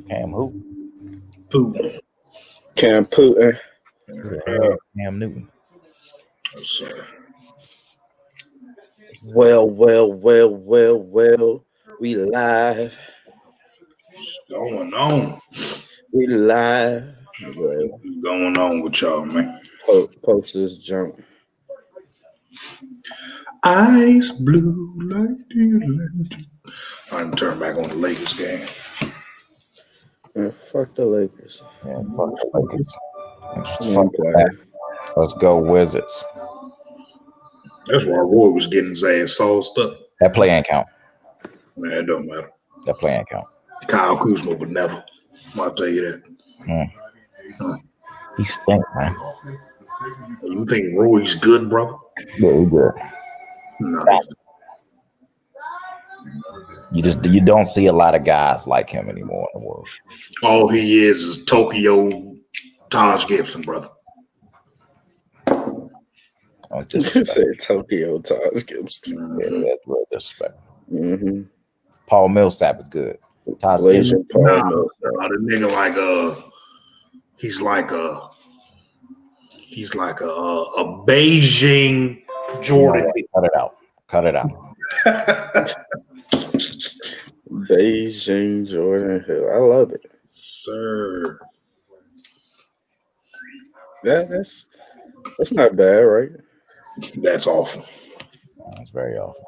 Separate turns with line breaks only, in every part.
Cam who?
Putin.
Cam Putin.
Who the hell? Cam Newton.
Yes, sir.
Well. We live.
What's going on?
We live.
What's going on with y'all, man?
Post this junk.
Ice blue like the Atlantic. I'm gonna turn back on the Lakers game.
Man, fuck the Lakers.
Yeah, fuck the Lakers.
Fuck that.
Let's go Wizards.
That's why Roy was getting his ass sauced up.
That play ain't count.
Man, it don't matter.
That play ain't count.
Kyle Kuzma would never. I'll tell you that.
He stink, man.
You think Roy's good, brother?
Yeah, he good.
No.
You don't see a lot of guys like him anymore in the world.
All he is Tokyo Taj Gibson, brother.
You said Tokyo Taj Gibson.
Yeah, that's real disrespect.
Mm-hmm.
Paul Millsap is good. Taj
Gibson.
The nigga he's like a Beijing Jordan.
Cut it out.
Beijing Jordan Hill. I love it.
Sir.
Yeah, that's not bad, right?
That's awful.
That's very awful.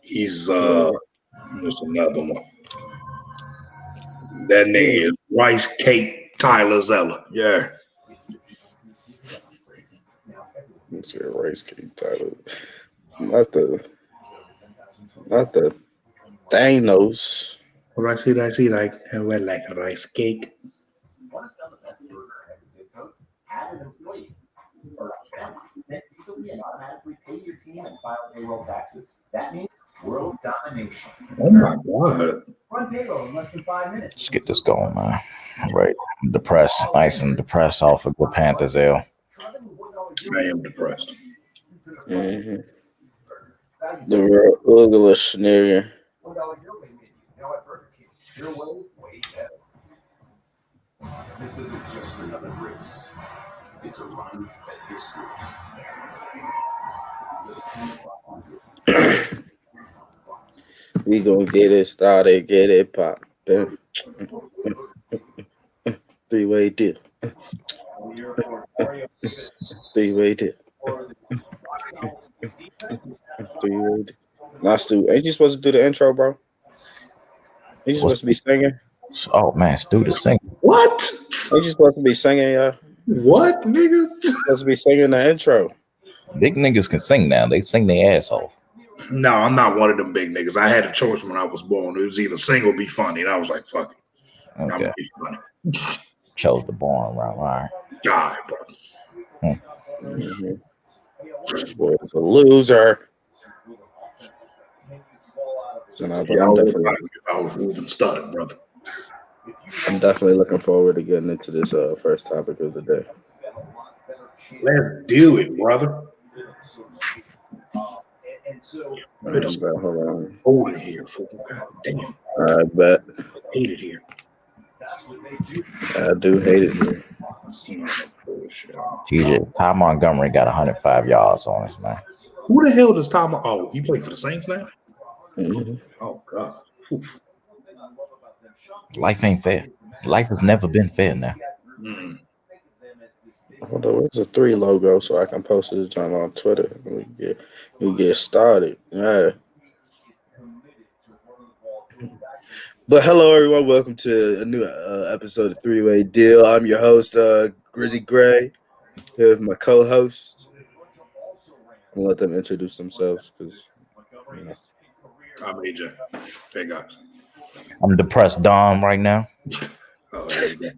He's there's another one. That nigga is Rice Cake Tyler Zeller. Yeah.
It's your Rice Cake Tyler. Not the Thanos.
Rice like a rice cake.
Automatically pay your team and file payroll taxes. That means world domination.
Oh my God.
Run payroll in less than 5 minutes.
Let's get this going, man. Right. I'm depressed. Nice and depressed off of the Panthers L.
I am depressed.
Mm-hmm. The real ugly scenario.
$1 Euro menu. Now at Burger King. Your way better. This isn't just another race. It's a run at history.
We gonna get it started, get it poppin'. Three-way deal. Three-way deal. Three-way deal. Nah, Stu, ain't you supposed to do the intro, bro? Ain't you supposed to be singing?
Oh man, Stu is singing.
What?
Ain't you supposed to be singing, y'all?
What, nigga?
Supposed to be singing the intro.
Big niggas can sing now. They sing their ass off.
No, I'm not one of them big niggas. I had a choice when I was born. It was either sing or be funny. And I was like, fuck it. I'm
Okay.
gonna be funny.
Chose the boring route. All right.
God, bro.
Mm-hmm. Boy's a loser. So now, but I'm definitely looking forward to getting into this first topic of the day.
Let's do it, brother.
Hold on.
Hold it here. God damn.
I bet.
Hate it here.
I do hate it here.
TJ, Ty Montgomery got 105 yards on us, man.
Who the hell does Tom? Oh, he played for the Saints now?
Mm-hmm.
Oh, God. Oof.
Life ain't fair. Life has never been fair now.
Hold on, where's the 3 logo so I can post this John on Twitter? We get started. Yeah. But hello, everyone. Welcome to a new episode of Three-Way Deal. I'm your host, Grizzy Gray. Here with my co-host. I'll let them introduce themselves because, you know.
I'm AJ. Hey, guys.
I'm depressed, Dom, right now.
Oh, there you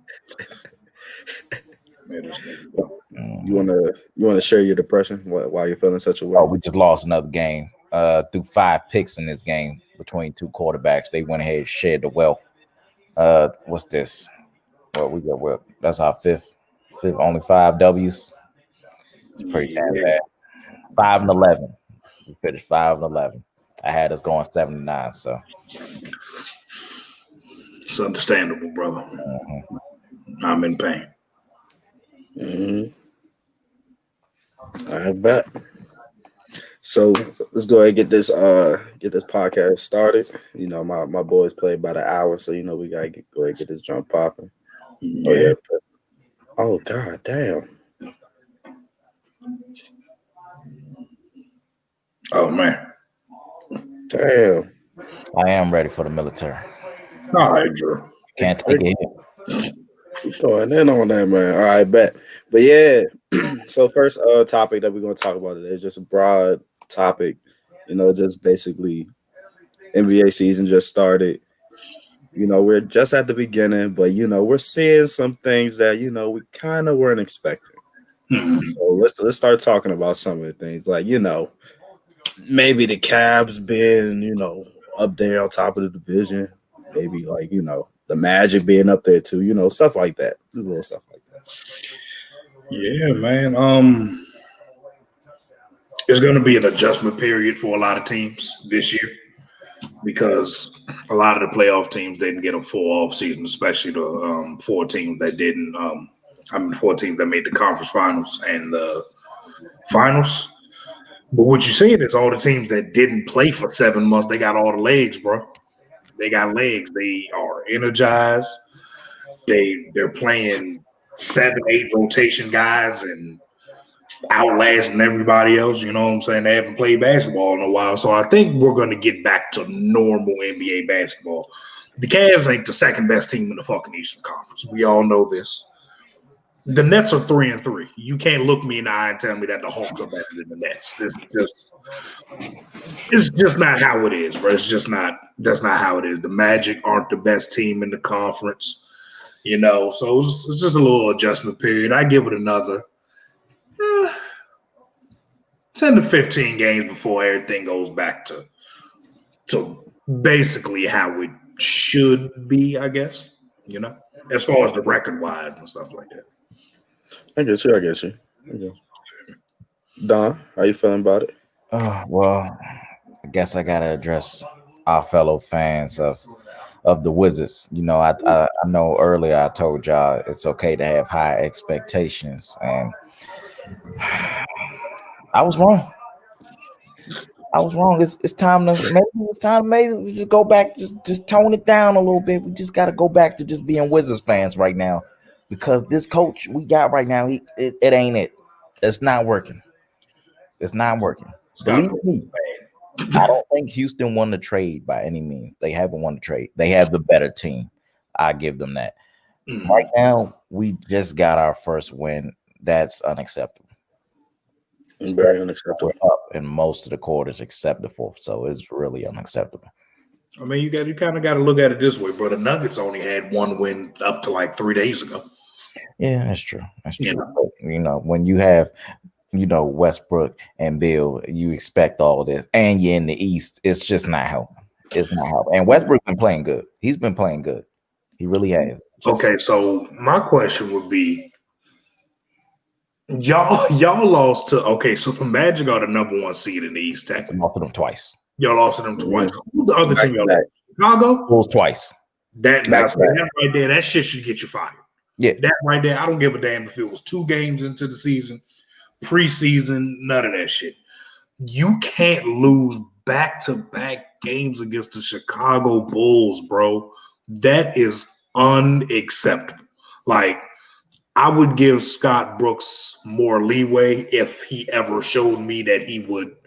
go.
You wanna share your depression? Why you're feeling such a way?
Oh, we just lost another game. Through 5 picks in this game between 2 quarterbacks. They went ahead and shared the wealth. What's this? Well, we got that's our fifth, only 5 W's. It's pretty damn bad. 5-11. We finished 5-11. I had us going 7-9. So
It's understandable, brother. I'm in pain.
Mm-hmm. I bet. So let's go ahead and get this podcast started. You know, my boys play about an hour, so you know we gotta go ahead and get this jump popping. Oh
Yeah.
yeah. Oh god damn.
Oh man.
Damn.
I am ready for the military.
All right, Drew.
Can't take it.
Keep going in on that, man. All right, bet. But yeah, so first topic that we're gonna talk about today is just a broad topic. You know, just basically NBA season just started. You know, we're just at the beginning, but you know, we're seeing some things that you know we kind of weren't expecting. So let's start talking about some of the things, like you know, maybe the Cavs being you know up there on top of the division, maybe like you know the Magic being up there too, you know, stuff like that, little stuff like that.
Yeah, man. There's going to be an adjustment period for a lot of teams this year because a lot of the playoff teams didn't get a full off season, especially the 4 teams that didn't. 4 teams that made the conference finals and the finals. But what you're seeing is all the teams that didn't play for 7 months, they got all the legs, bro. They got legs. They are energized. They're playing 7, 8 rotation guys and outlasting everybody else. You know what I'm saying? They haven't played basketball in a while. So I think we're going to get back to normal NBA basketball. The Cavs ain't the second best team in the fucking Eastern Conference. We all know this. The Nets are 3-3. You can't look me in the eye and tell me that the Hawks are better than the Nets. It's just not how it is, bro. That's not how it is. The Magic aren't the best team in the conference, you know. So it's just a little adjustment period. I give it another 10 to 15 games before everything goes back to basically how it should be, I guess, you know, as far as the record wise and stuff like that.
I guess you. Don, how you feeling about it?
Well, I guess I gotta address our fellow fans of the Wizards. You know, I know earlier I told y'all it's okay to have high expectations, and I was wrong. It's time to maybe just go back, just tone it down a little bit. We just got to go back to just being Wizards fans right now, because this coach we got right now, it ain't it. It's not working. It's not working. Believe me, I don't think Houston won the trade by any means. They haven't won the trade. They have the better team. I give them that. Right now, we just got our first win. That's unacceptable.
It's very unacceptable.
We're up in most of the quarters except the fourth, so it's really unacceptable.
I mean, you kind of got to look at it this way, bro. The Nuggets only had 1 win up to like 3 days ago.
Yeah, that's true. That's true. But, you know, when you have, you know, Westbrook and Bill, you expect all of this, and you're in the East. It's just not helping. It's not helping. And Westbrook's been playing good. He's been playing good. He really has.
Okay, so my question would be, y'all lost to, okay, so the Magic are the number 1 seed in the East, technically.
Lost to them twice.
Y'all lost to them twice. Who's the other team y'all lost? Chicago?
Bulls twice.
That right there, that shit should get you fired.
Yeah.
That right there, I don't give a damn if it was 2 games into the season, preseason, none of that shit. You can't lose back-to-back games against the Chicago Bulls, bro. That is unacceptable. Like, I would give Scott Brooks more leeway if he ever showed me that he would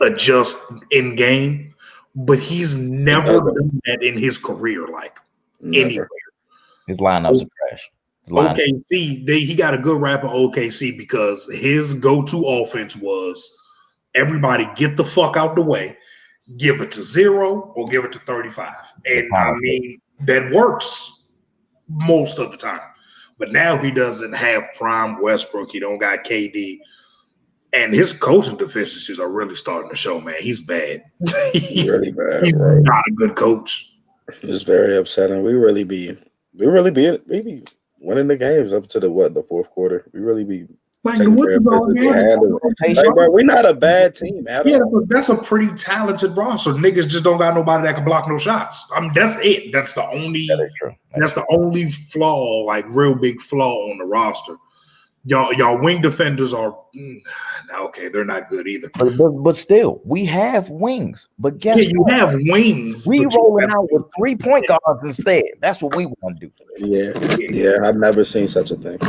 adjust in game, but he's never done that in his career, like anywhere.
His lineups are trash.
OKC, he got a good rap at OKC because his go-to offense was everybody get the fuck out the way, give it to 0 or give it to 35. And I mean, that works most of the time. But now he doesn't have prime Westbrook. He don't got KD. And his coaching deficiencies are really starting to show, man. He's bad.
He's really bad.
He's not a good coach.
It's very upsetting. We be winning the games up to the 4th quarter. We really be
Like the
taking care
Wizards
of
all
business.
yeah,
Like, bro, we're not a bad team at
yeah,
all.
but that's a pretty talented roster. Niggas just don't got nobody that can block no shots. I mean, that's it. That's the only.
That is true.
That's the only flaw, like real big flaw on the roster. Y'all wing defenders are okay. They're not good either.
But still, we have wings. But guess
Yeah, you
what?
have wings.
We
but you
rolling
have-
out with 3-point guards instead. That's what we want to do.
Yeah, I've never seen such a thing.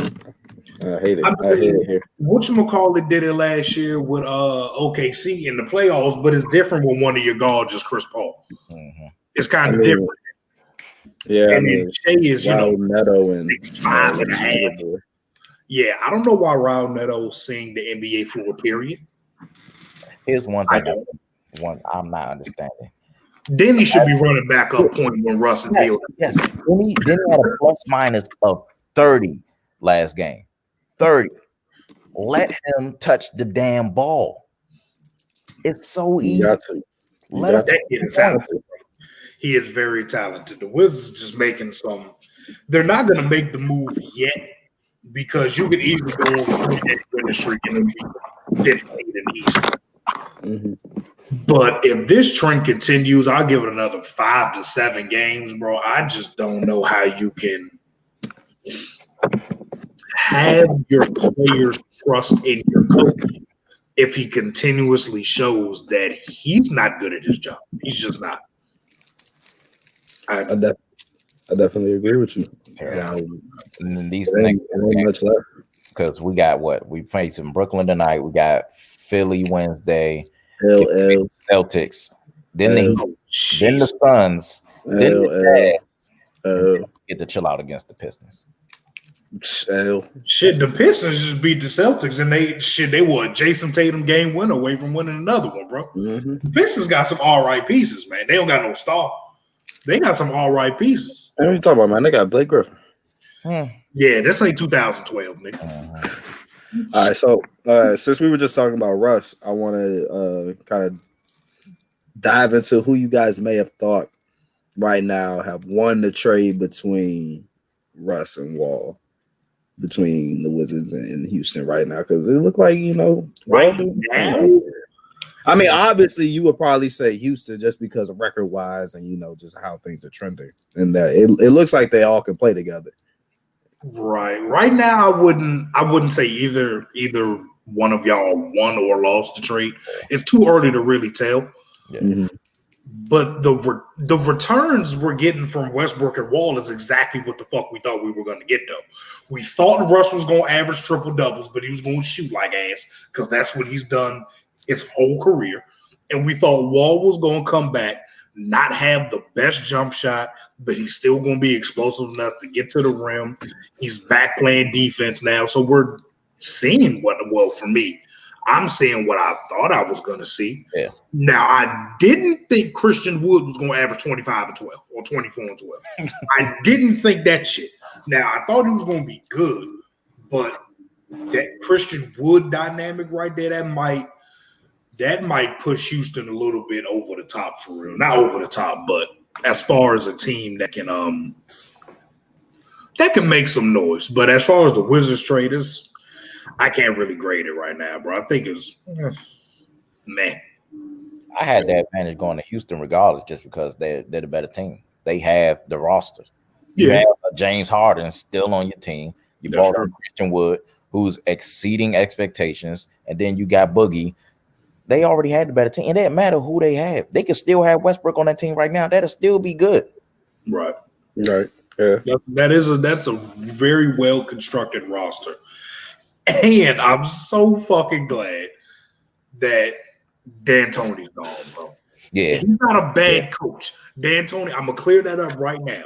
I hate it. I hate it here.
Whatchamacallit did it last year with OKC in the playoffs, but it's different when one of your guards is Chris Paul.
Mhm.
It's kind
I
of
mean,
different.
Yeah, I
And
mean,
then Shea is,
Raul Neto and
6'5" and a half. Yeah, I don't know why Raul Neto's seeing the NBA floor, period.
Here's one thing I'm not understanding.
Then he should be running back up point when Russ is building.
Yes. Then he had a plus minus of 30 last game. 30. Let him touch the damn ball. It's so easy.
You got to.
Let him
That kid is talented. He is very talented. The Wizards just making some. They're not going to make the move yet because you could easily go on the industry and be 15 in the East.
Mm-hmm.
But if this trend continues, I'll give it another 5 to 7 games, bro. I just don't know how you can have your players trust in your coach if he continuously shows that he's not good at his job. He's just not.
I definitely agree with you.
And then these
There
next
ain't much left.
because we got what we facing Brooklyn tonight. We got Philly Wednesday,
LL,
Celtics, then the Heat, then the
Jeez.
Suns, then the Jazz.
L,
Get to chill out against the Pistons.
L.
Shit, the Pistons just beat the Celtics, and they were a Jason Tatum game winner away from winning another one, bro.
Mm-hmm.
The Pistons got some all right pieces, man. They don't got no star. They got some all right pieces.
What are you talking about, man? They got Blake Griffin.
Yeah, this ain't 2012, nigga.
All right, so since we were just talking about Russ, I want to kind of dive into who you guys may have thought right now have won the trade between Russ and Wall, between the Wizards and Houston right now, because it looked like,
Right now?
I mean, obviously, you would probably say Houston just because of record wise and just how things are trending, and that it looks like they all can play together.
Right. Right now, I wouldn't say either one of y'all won or lost the trade. It's too early to really tell.
Yeah.
Mm-hmm.
But the returns we're getting from Westbrook and Wall is exactly what the fuck we thought we were going to get, though. We thought Russ was going to average triple doubles, but he was going to shoot like ass because that's what he's done his whole career. And we thought Wall was going to come back, not have the best jump shot, but he's still going to be explosive enough to get to the rim. He's back playing defense now. So we're seeing for me, I'm seeing what I thought I was going to see.
Yeah.
Now, I didn't think Christian Wood was going to average 25 and 12 or 24 and 12. I didn't think that shit. Now, I thought he was going to be good, but that Christian Wood dynamic right there, that might push Houston a little bit over the top for real. Not over the top, but as far as a team that can make some noise. But as far as the Wizards trade is, I can't really grade it right now, bro. I think it's meh.
I had that advantage going to Houston regardless, just because they're the better team. They have the roster. You have James Harden still on your team. You brought in Christian Wood, who's exceeding expectations, and then you got Boogie. They already had the better team. It didn't matter who they have. They could still have Westbrook on that team right now. That'll still be good.
Right.
Right. Yeah.
That's a very well constructed roster. And I'm so fucking glad that D'Antoni's gone, bro.
Yeah.
He's not a bad coach. D'Antoni, I'm gonna clear that up right now.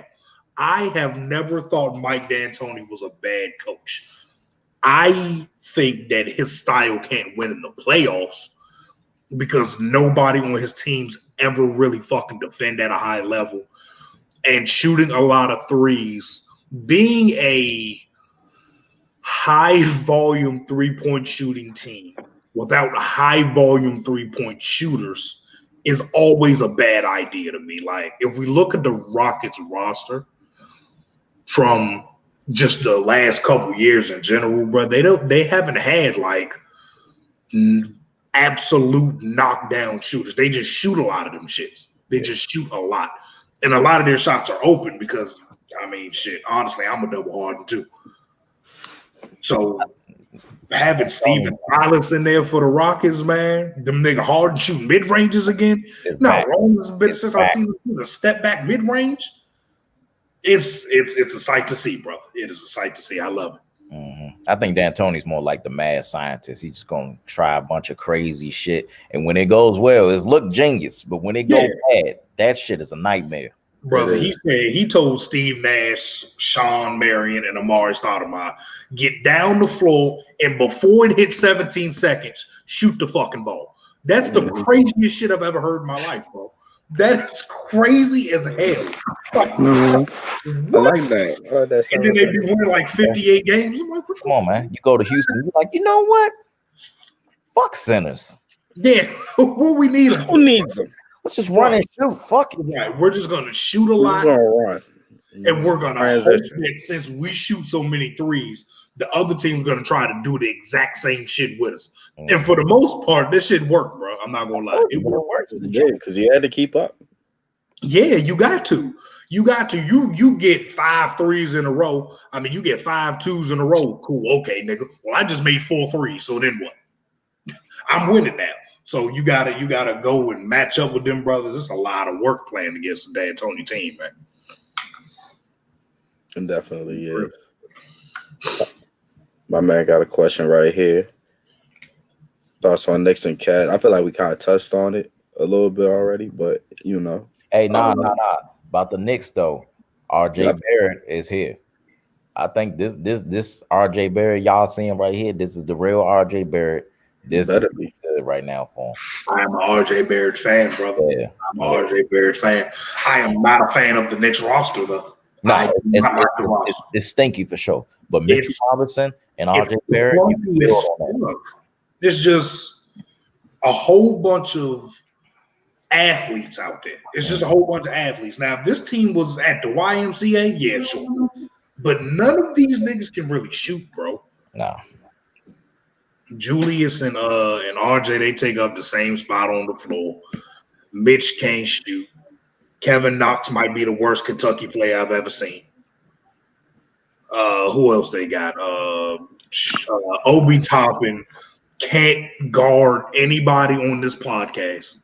I have never thought Mike D'Antoni was a bad coach. I think that his style can't win in the playoffs because nobody on his teams ever really fucking defend at a high level, and shooting a lot of threes, being a high volume 3-point shooting team without high volume 3-point shooters is always a bad idea to me. Like, if we look at the Rockets roster from just the last couple years in general, bro. They haven't had like absolute knockdown shooters. They just shoot a lot of them shits. They just shoot a lot, and a lot of their shots are open because I mean, shit. Honestly, I'm a double harden too. So having Steven Silas in there for the Rockets, man, them nigga Harden shooting mid ranges again. No, Roman's been since I've seen him a step back mid range. It's a sight to see, brother. It is a sight to see. I love it.
I think D'Antoni's more like the mad scientist. He's just gonna try a bunch of crazy shit, and when it goes well, it's look genius. But when it goes bad, that shit is a nightmare.
Brother, he told Steve Nash, Sean Marion, and Amari Stoudemire, get down the floor, and before it hits 17 seconds, shoot the fucking ball. That's the craziest shit I've ever heard in my life, bro. That is crazy as hell. Like,
I like that. Oh, that
and then they be winning like 58 games. I'm like,
come on, man. You go to Houston, you're like, you know what? Fuck centers.
Yeah, what we need them.
Who needs them?
Let's just run and shoot. Fuck it.
Right. We're just gonna shoot a lot. And we're gonna hope that since we shoot so many threes, the other team's gonna try to do the exact same shit with us. And for the most part, this shit worked, bro. I'm not gonna lie. It worked.
Yeah, because you had to keep up.
Yeah, you got to. You get 5 threes in a row. I mean, you get 5 twos in a row. Cool, okay, nigga. Well, I just made 4 threes, so then what? I'm winning now. So you gotta go and match up with them brothers. It's a lot of work playing against the D'Antoni team, man.
And definitely, yeah. My man got a question right here. Thoughts on Knicks and Cavs? I feel like we kind of touched on it a little bit already, but you know.
Hey, nah. About the Knicks though, RJ Barrett is here. I think this RJ Barrett y'all seeing right here. This is the real RJ Barrett. This better be good right now for him.
I am an RJ Barrett fan, brother. Yeah. I'm an RJ Barrett fan. I am not a fan of the Knicks roster though.
No, it's stinky for sure. But Mitchell Robinson and RJ Barrett,
it's just a whole bunch of athletes out there. It's just a whole bunch of athletes. Now, if this team was at the YMCA, yeah, sure. But none of these niggas can really shoot, bro.
No.
Julius and RJ, they take up the same spot on the floor. Mitch can't shoot. Kevin Knox might be the worst Kentucky player I've ever seen. Who else they got? Obi Toppin can't guard anybody on this podcast.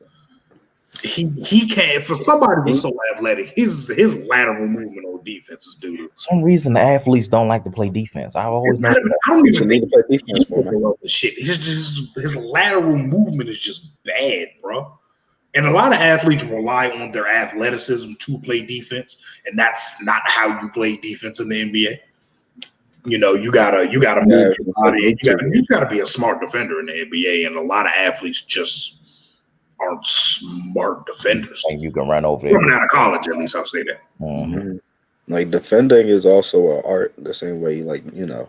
He can't. For somebody who's so athletic, his lateral movement on defense is doo-doo.
Some reason the athletes don't like to play defense. I've always known that.
I don't even need to play defense for the shit. His lateral movement is just bad, bro. And a lot of athletes rely on their athleticism to play defense, and that's not how you play defense in the NBA. You know, you gotta move your body. You gotta be a smart defender in the NBA, and a lot of athletes just aren't smart defenders.
And you can run over there.
Coming out of college, at least I'll say that.
Mm-hmm. Like defending is also an art, the same way, like, you know,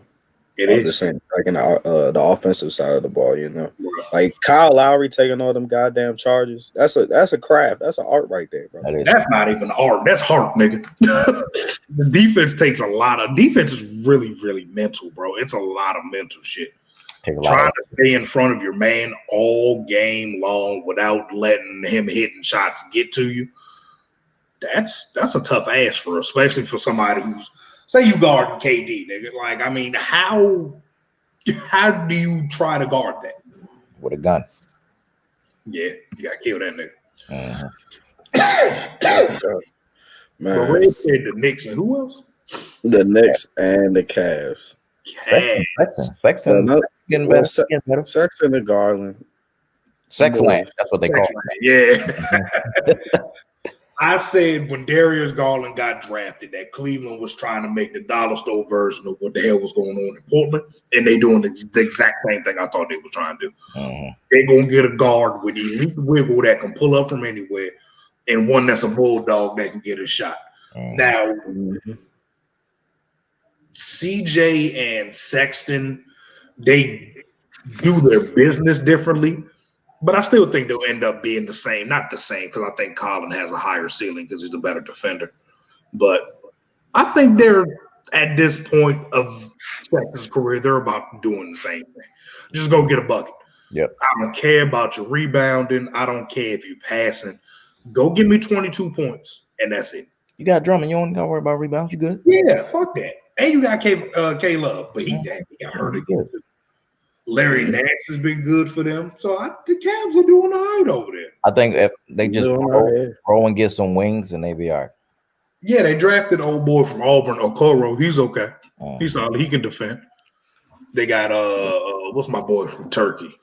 it is
the same, like in the offensive side of the ball, you know, like Kyle Lowry taking all them goddamn charges. That's a craft. That's an art right there, bro.
That's not even art. That's heart, nigga. The defense takes a lot of defense is really, really mental, bro. It's a lot of mental shit. Trying to stay in front of your man all game long without letting him hitting shots get to you. That's a tough ass for, especially for somebody who's, say you guard KD, nigga. Like, I mean, how do you try to guard that?
With a gun.
Yeah, you gotta kill that nigga.
Man.
But Red said the Knicks and who else?
The Knicks and the Cavs.
Sexton getting better.
Sexton and Garland.
Sexland, that's what they call
it. Yeah. I said when Darius Garland got drafted that Cleveland was trying to make the dollar store version of what the hell was going on in Portland, and they doing the exact same thing I thought they were trying to do. They're going to get a guard with elite wiggle that can pull up from anywhere, and one that's a bulldog that can get a shot. Now, CJ and Sexton, they do their business differently, but I still think they'll end up being the same. Not the same, because I think Colin has a higher ceiling because he's a better defender. But I think they're at this point of Texas' career, they're about doing the same thing. Just go get a bucket.
Yep.
I don't care about your rebounding. I don't care if you're passing. Go give me 22 points, and that's it.
You got Drummond. You don't got to worry about rebounds. You good?
Yeah, fuck that. And you got K Love, but he got hurt again. Larry Nance has been good for them. So the Cavs are doing all right over there.
I think if they just roll and get some wings, and they be all right.
Yeah, they drafted old boy from Auburn, Okoro. He's okay. He's solid. He can defend. They got what's my boy from Turkey?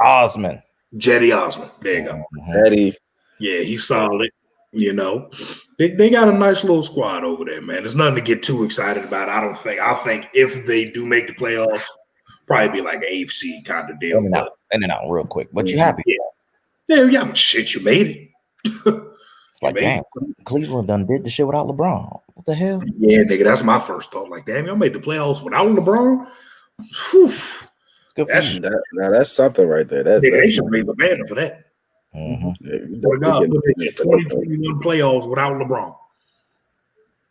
Osman.
Jetty Osman. There you go.
Jetty.
Yeah, he's solid. You know, they got a nice little squad over there, man. There's nothing to get too excited about. I think if they do make the playoffs, probably be like an AFC kind of deal.
And then out real quick. But you happy?
Yeah, shit, you made it.
It's like, damn, Cleveland done did the shit without LeBron. What the hell?
Yeah, nigga, that's my first thought. Like, damn, y'all made the playoffs without LeBron. Whew.
Good for you.
Now that's something right there.
They should raise a banner for that.
Mm-hmm.
God, 2021 playoffs without LeBron.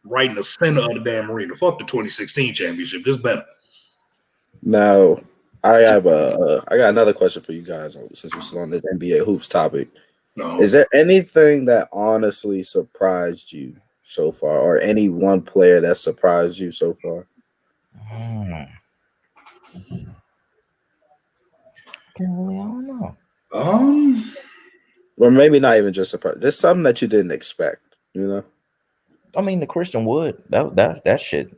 Right in the center of the damn arena. Fuck the 2016 championship. This better.
Now, I got another question for you guys since we're still on this NBA hoops topic.
No.
Is there anything that honestly surprised you so far, or any one player that surprised you so far?
I don't know.
Or maybe not even just surprised. Just something that you didn't expect, you know?
I mean, the Christian Wood, that shit.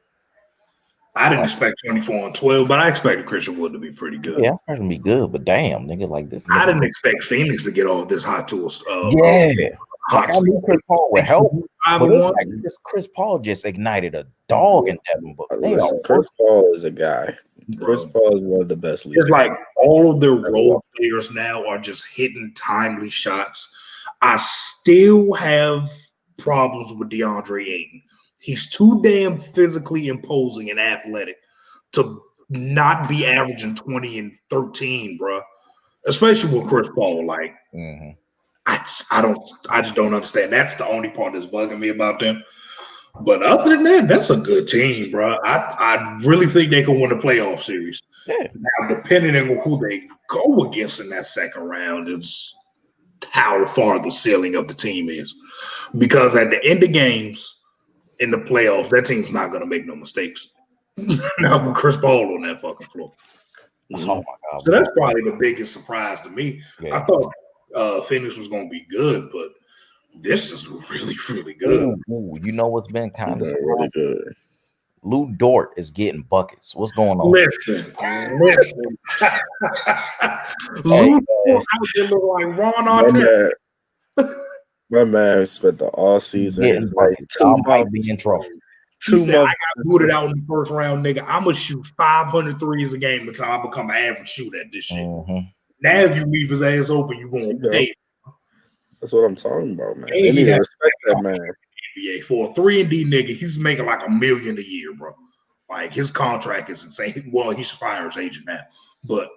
I didn't expect 24 and 12, but I expected Christian Wood to be pretty good.
Yeah, I expected him to be good, but damn, nigga, like this.
I didn't expect Phoenix to get all this hot tools.
Like, I knew Chris Paul would help. Like, Chris Paul just ignited a dog in Devin Booker.
Chris Paul is a guy. Chris Paul is one of the best leaders.
It's like all of their role players now are just hitting timely shots. I still have problems with DeAndre Ayton. He's too damn physically imposing and athletic to not be averaging 20 and 13, bro. Especially with Chris Paul. Like, I just don't understand. That's the only part that's bugging me about them. But other than that, that's a good team, bro. I really think they can win the playoff series.
Yeah.
Now, depending on who they go against in that second round, is how far the ceiling of the team is. Because at the end of games in the playoffs, that team's not going to make no mistakes. Not with Chris Paul on that fucking floor.
Oh my God.
So that's probably the biggest surprise to me. Yeah. I thought Phoenix was going to be good, but this is really, really good.
Ooh, you know what's been kind of
really good?
Lou Dort is getting buckets. What's going on?
Listen. Lou Dort out there look like Ron Artest.
My man spent the all season.
Getting buckets. I might be in trouble.
2 months.
I got booted out in the first round, nigga. I'm going to shoot 500 threes a game until I become an average shooter at this shit. Now, if you leave his ass open, you're going to pay.
That's what I'm talking about, man. They need to respect that man.
NBA for a 3-and-D nigga, he's making like $1 million a year, bro. Like his contract is insane. Well, he's a fire's agent now, but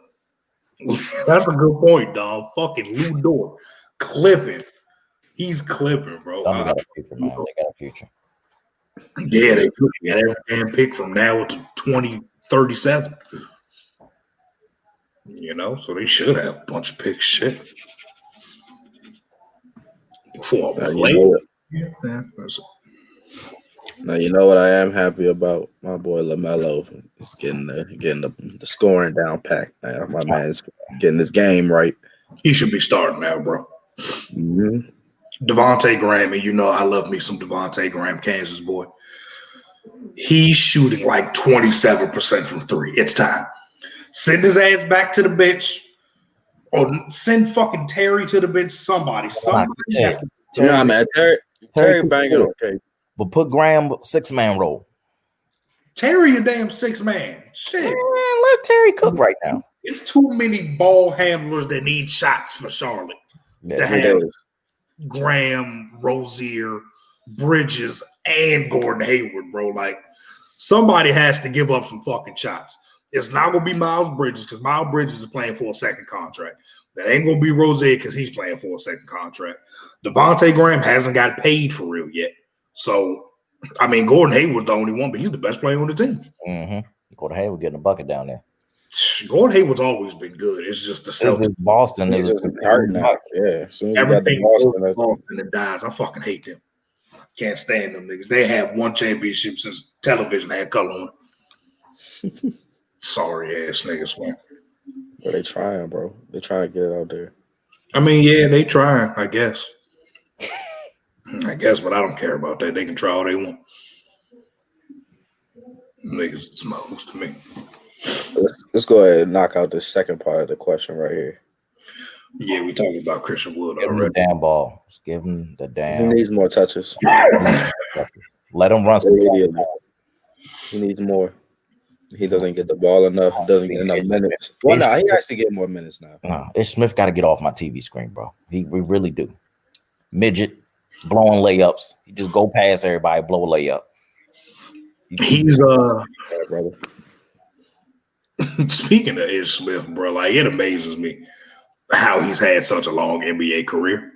that's a good point, dog. Fucking Lou Dort clipping. He's clipping, bro.
They got a future, man. They got a future.
Yeah, they got every damn pick from now to 2037. You know, so they should have a bunch of picks. Shit. Before I was late.
Now you know what I am happy about. My boy LaMelo is getting the scoring down pack now. My man's getting his game right.
He should be starting now, bro. Devontae Graham, and you know I love me some Devontae Graham, Kansas boy. He's shooting like 27% from 3. It's time. Send his ass back to the bench. Or send fucking Terry to the bench. Somebody has to.
Nah, man. Terry banging okay.
But put Graham 6-man role.
Terry a damn 6-man. Shit.
Man, let Terry cook right now.
It's too many ball handlers that need shots for Charlotte. To have Graham, Rozier, Bridges, and Gordon Hayward, bro. Like, somebody has to give up some fucking shots. It's not going to be Miles Bridges because Miles Bridges is playing for a second contract. That ain't going to be Rozier because he's playing for a second contract. Devontae Graham hasn't got paid for real yet. So I mean, Gordon Hayward's the only one, but he's the best player on the team.
Mm-hmm. Gordon Hayward getting a bucket down there.
Gordon Hayward's always been good. It's just the
It's
Celtics.
just Boston
He's
is
just hurt now. Yeah, as soon as you got the
Everything goes
Boston,
to Boston and dies. I fucking hate them. Can't stand them niggas. They have one championship since television had color on it. Sorry ass niggas, man.
but they trying, bro. They trying to get it out there.
I mean, yeah, they trying, I guess. But I don't care about that. They can try all they want. Niggas smokes to me.
Let's go ahead and knock out this second part of the question right here.
Yeah, we talking about Christian Wood
give him the
already.
damn ball. Just give him the
He
damn.
needs more touches.
Let him run some.
Immediately. He needs more. He doesn't get the ball enough. Doesn't get enough minutes. Well, no, he has to get more minutes now.
No, Ish Smith got to get off my TV screen, bro. We really do. Midget blowing layups. He just go past everybody, blow a layup.
He's
Yeah, brother.
speaking of Ish Smith, bro, like it amazes me how he's had such a long NBA career.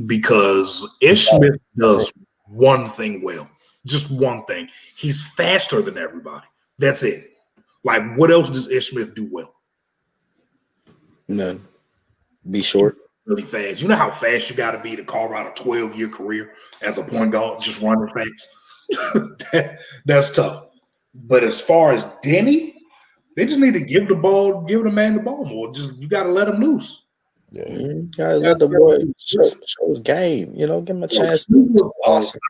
Because Ish Smith does one thing well. Just one thing. He's faster than everybody. That's it. Like, what else does Ish Smith do well?
None. Be short.
Really fast. You know how fast you got to be to carve out a 12-year career as a point guard, just running fast? That's tough. But as far as Denny, they just need to give the man the ball more. Just you got to let him loose.
Yeah.
You gotta let the boy show his game. You know, give him a chance. Awesome.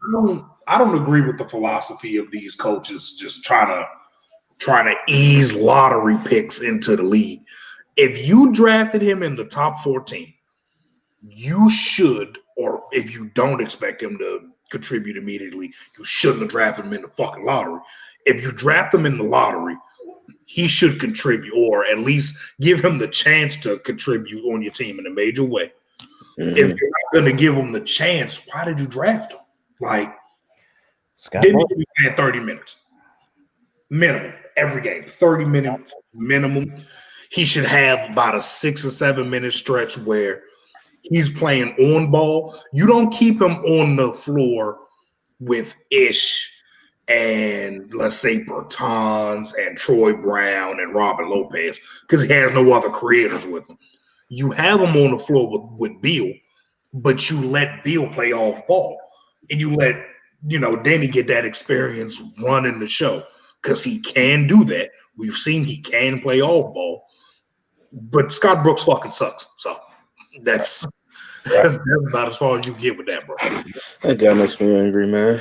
I don't agree with the philosophy of these coaches just trying to ease lottery picks into the league. If you drafted him in the top 14, you should, or if you don't expect him to contribute immediately, you shouldn't have drafted him in the fucking lottery. If you draft him in the lottery, he should contribute, or at least give him the chance to contribute on your team in a major way. If you're not going to give him the chance, why did you draft him? Like, Denny should be playing 30 minutes minimum every game, 30 minutes minimum. He should have about a 6 or 7 minute stretch where he's playing on ball. You don't keep him on the floor with Ish and let's say Bertans and Troy Brown and Robin Lopez because he has no other creators with him. You have him on the floor with Beal, but you let Beal play off ball and you let Danny get that experience running the show because he can do that. We've seen he can play off ball, but Scott Brooks fucking sucks. So that's about as far as you can get with that, bro.
That guy makes me angry, man.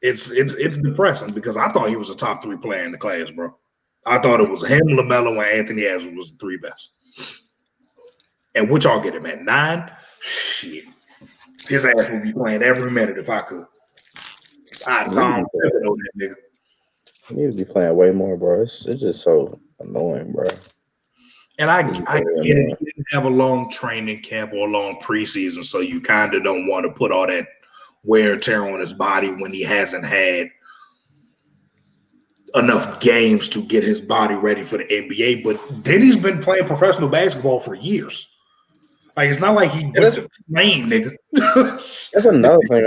It's depressing because I thought he was a top 3 player in the class, bro. I thought it was him, LaMelo, and Anthony Edwards was the 3 best. And what y'all get him at 9? Shit. His ass would be playing every minute if I could. I'd on that nigga.
He needs to be playing way more, bro. It's just so annoying, bro.
And I get it. He didn't have a long training camp or a long preseason, so you kind of don't want to put all that wear and tear on his body when he hasn't had enough games to get his body ready for the NBA. But Denny's been playing professional basketball for years. Like, it's not like he went to train, nigga.
That's another thing.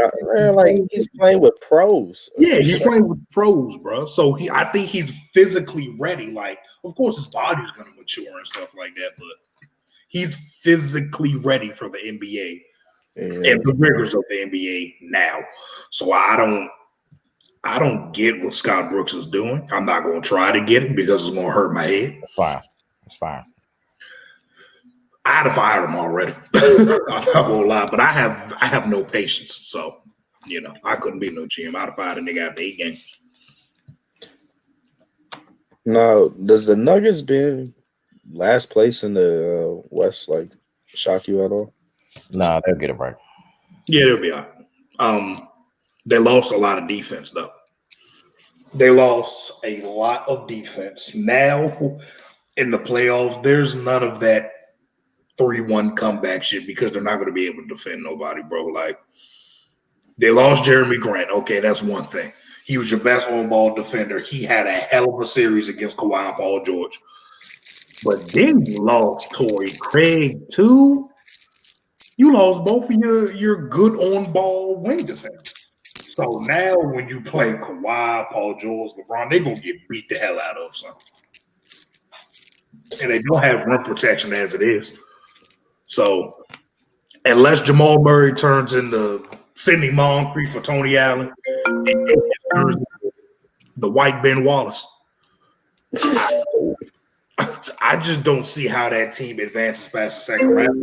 Like, he's playing with pros.
Yeah, he's playing with pros, bro. So I think he's physically ready. Like, of course, his body's going to mature and stuff like that, but he's physically ready for the NBA and the rigors of the NBA now. So I don't get what Scott Brooks is doing. I'm not going to try to get it because it's going to hurt my head.
It's fine.
I'd have fired him already. I'm not gonna lie, but I have no patience. So, I couldn't be no GM. I'd have fired a nigga after 8 games.
Now, does the Nuggets being last place in the West shock you at all?
Nah, they'll get it right.
Yeah, they'll be all right. They lost a lot of defense though. They lost a lot of defense. Now in the playoffs, there's none of that 3-1 comeback shit because they're not going to be able to defend nobody, bro. Like, they lost Jeremy Grant. Okay, that's one thing. He was your best on-ball defender. He had a hell of a series against Kawhi and Paul George. But then you lost Torrey Craig, too. You lost both of your good on-ball wing defenders. So now when you play Kawhi, Paul George, LeBron, they're going to get beat the hell out of something. And they don't have rim protection as it is. So unless Jamal Murray turns into Sidney Moncrief for Tony Allen, and turns into the white Ben Wallace, I just don't see how that team advances past the second round.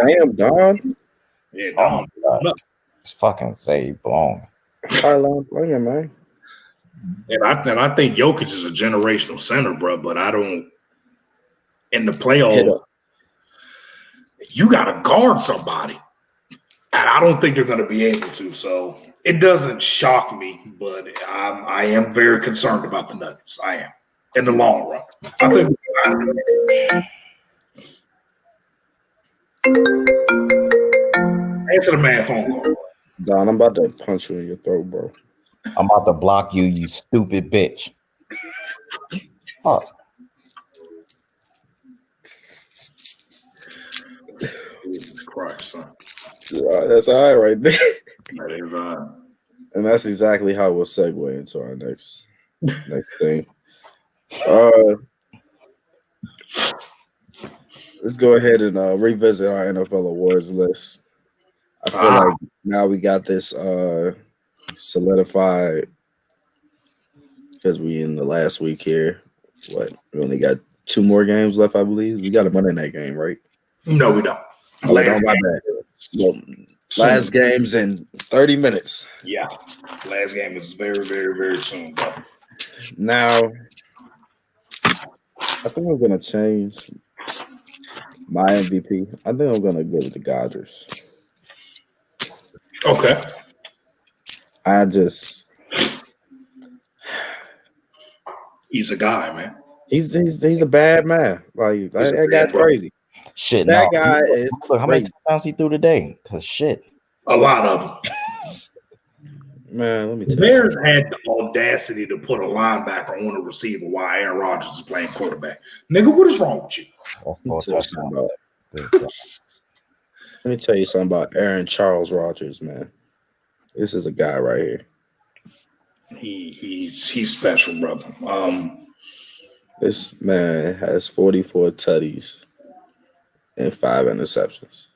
Damn, Don.
Yeah,
Oh,
no.
it's fucking say blown.
Tyler playing, man.
And I think Jokic is a generational center, bro. But I don't. In the playoffs, you got to guard somebody, and I don't think they're going to be able to. So it doesn't shock me, but I am very concerned about the Nuggets. I am in the long run. I think. Answer the man phone call.
Don, I'm about to punch you in your throat, bro.
I'm about to block you, you stupid bitch. Fuck.
Jesus Christ, son.
Yeah, that's all right, right there.
That is
And that's exactly how we'll segue into our next thing. Let's go ahead and revisit our NFL awards list. I feel like now we got this solidified because we in the last week here. We only got 2 more games left, I believe. We got a Monday night game, right?
No, we don't.
Last game's in 30 minutes.
Yeah. Last game is very, very, very soon, bro.
Now, I think I'm going to change my MVP. I think I'm going to go with the Dodgers.
Okay. He's a guy, man.
He's a bad man. Like that guy's crazy.
Shit,
that guy is.
Look, how many touchdowns he threw today? Cause shit,
a lot of them.
Man, let me
tell you. Bears had the audacity to put a linebacker on a receiver while Aaron Rodgers is playing quarterback. Nigga, what is wrong with you?
Let me tell you something about Aaron Charles Rodgers, man. This is a guy right here.
He's special, brother.
This man has 44 tutties and 5 interceptions,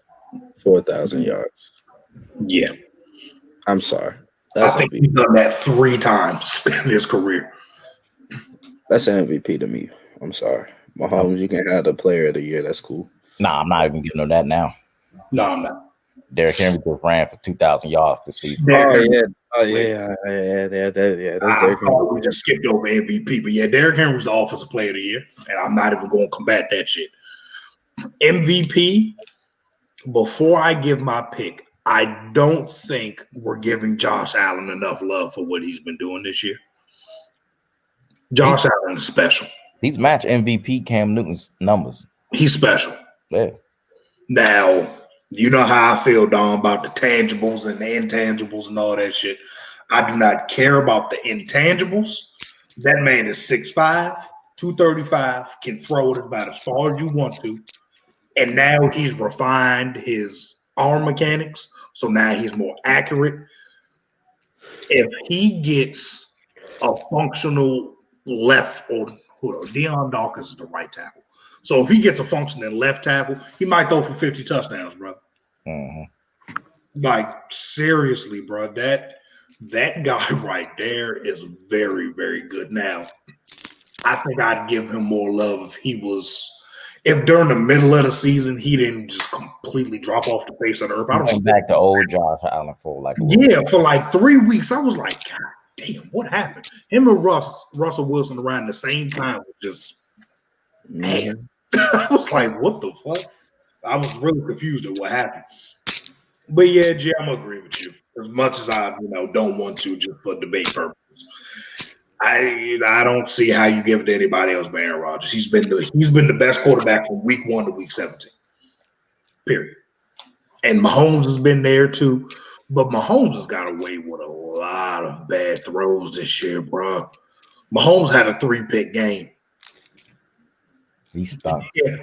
4,000 yards.
Yeah,
I'm sorry.
I think he's done that 3 times in his career.
That's an MVP to me. I'm sorry, Mahomes. You can have the Player of the Year. That's cool.
Nah, I'm not even giving him that now.
No, I'm not.
Derrick Henry just ran for 2,000 yards this season.
Yeah. That's Derrick Henry.
We just skipped over MVP, but yeah, Derrick Henry was the Offensive Player of the Year, and I'm not even going to combat that shit. MVP. Before I give my pick, I don't think we're giving Josh Allen enough love for what he's been doing this year. Josh Allen is special.
He's matched MVP Cam Newton's numbers.
He's special.
Yeah.
Now, you know how I feel, Don, about the tangibles and the intangibles and all that shit. I do not care about the intangibles. That man is 6'5", 235, can throw it about as far as you want to. And now he's refined his arm mechanics, so now he's more accurate. If he gets a functional left, or Deion Dawkins is the right tackle. So if he gets a functioning left tackle, he might go for 50 touchdowns, bro.
Mm-hmm.
Like, seriously, bro, that guy right there is very, very good. Now, I think I'd give him more love if during the middle of the season he didn't just completely drop off the face of the earth. I don't know.
Back to old Josh Allen for like
for like 3 weeks. I was like, God damn, what happened? Him and Russell Wilson around the same time was just man. I was like, what the fuck? I was really confused at what happened. But yeah, Jay, I'm gonna agree with you. As much as I don't want to just for debate purposes. I don't see how you give it to anybody else but Aaron Rodgers. He's been the best quarterback from week 1 to week 17. Period. And Mahomes has been there too. But Mahomes has got away with a lot of bad throws this year, bro. Mahomes had a 3-pick game.
He stunk.
Yeah,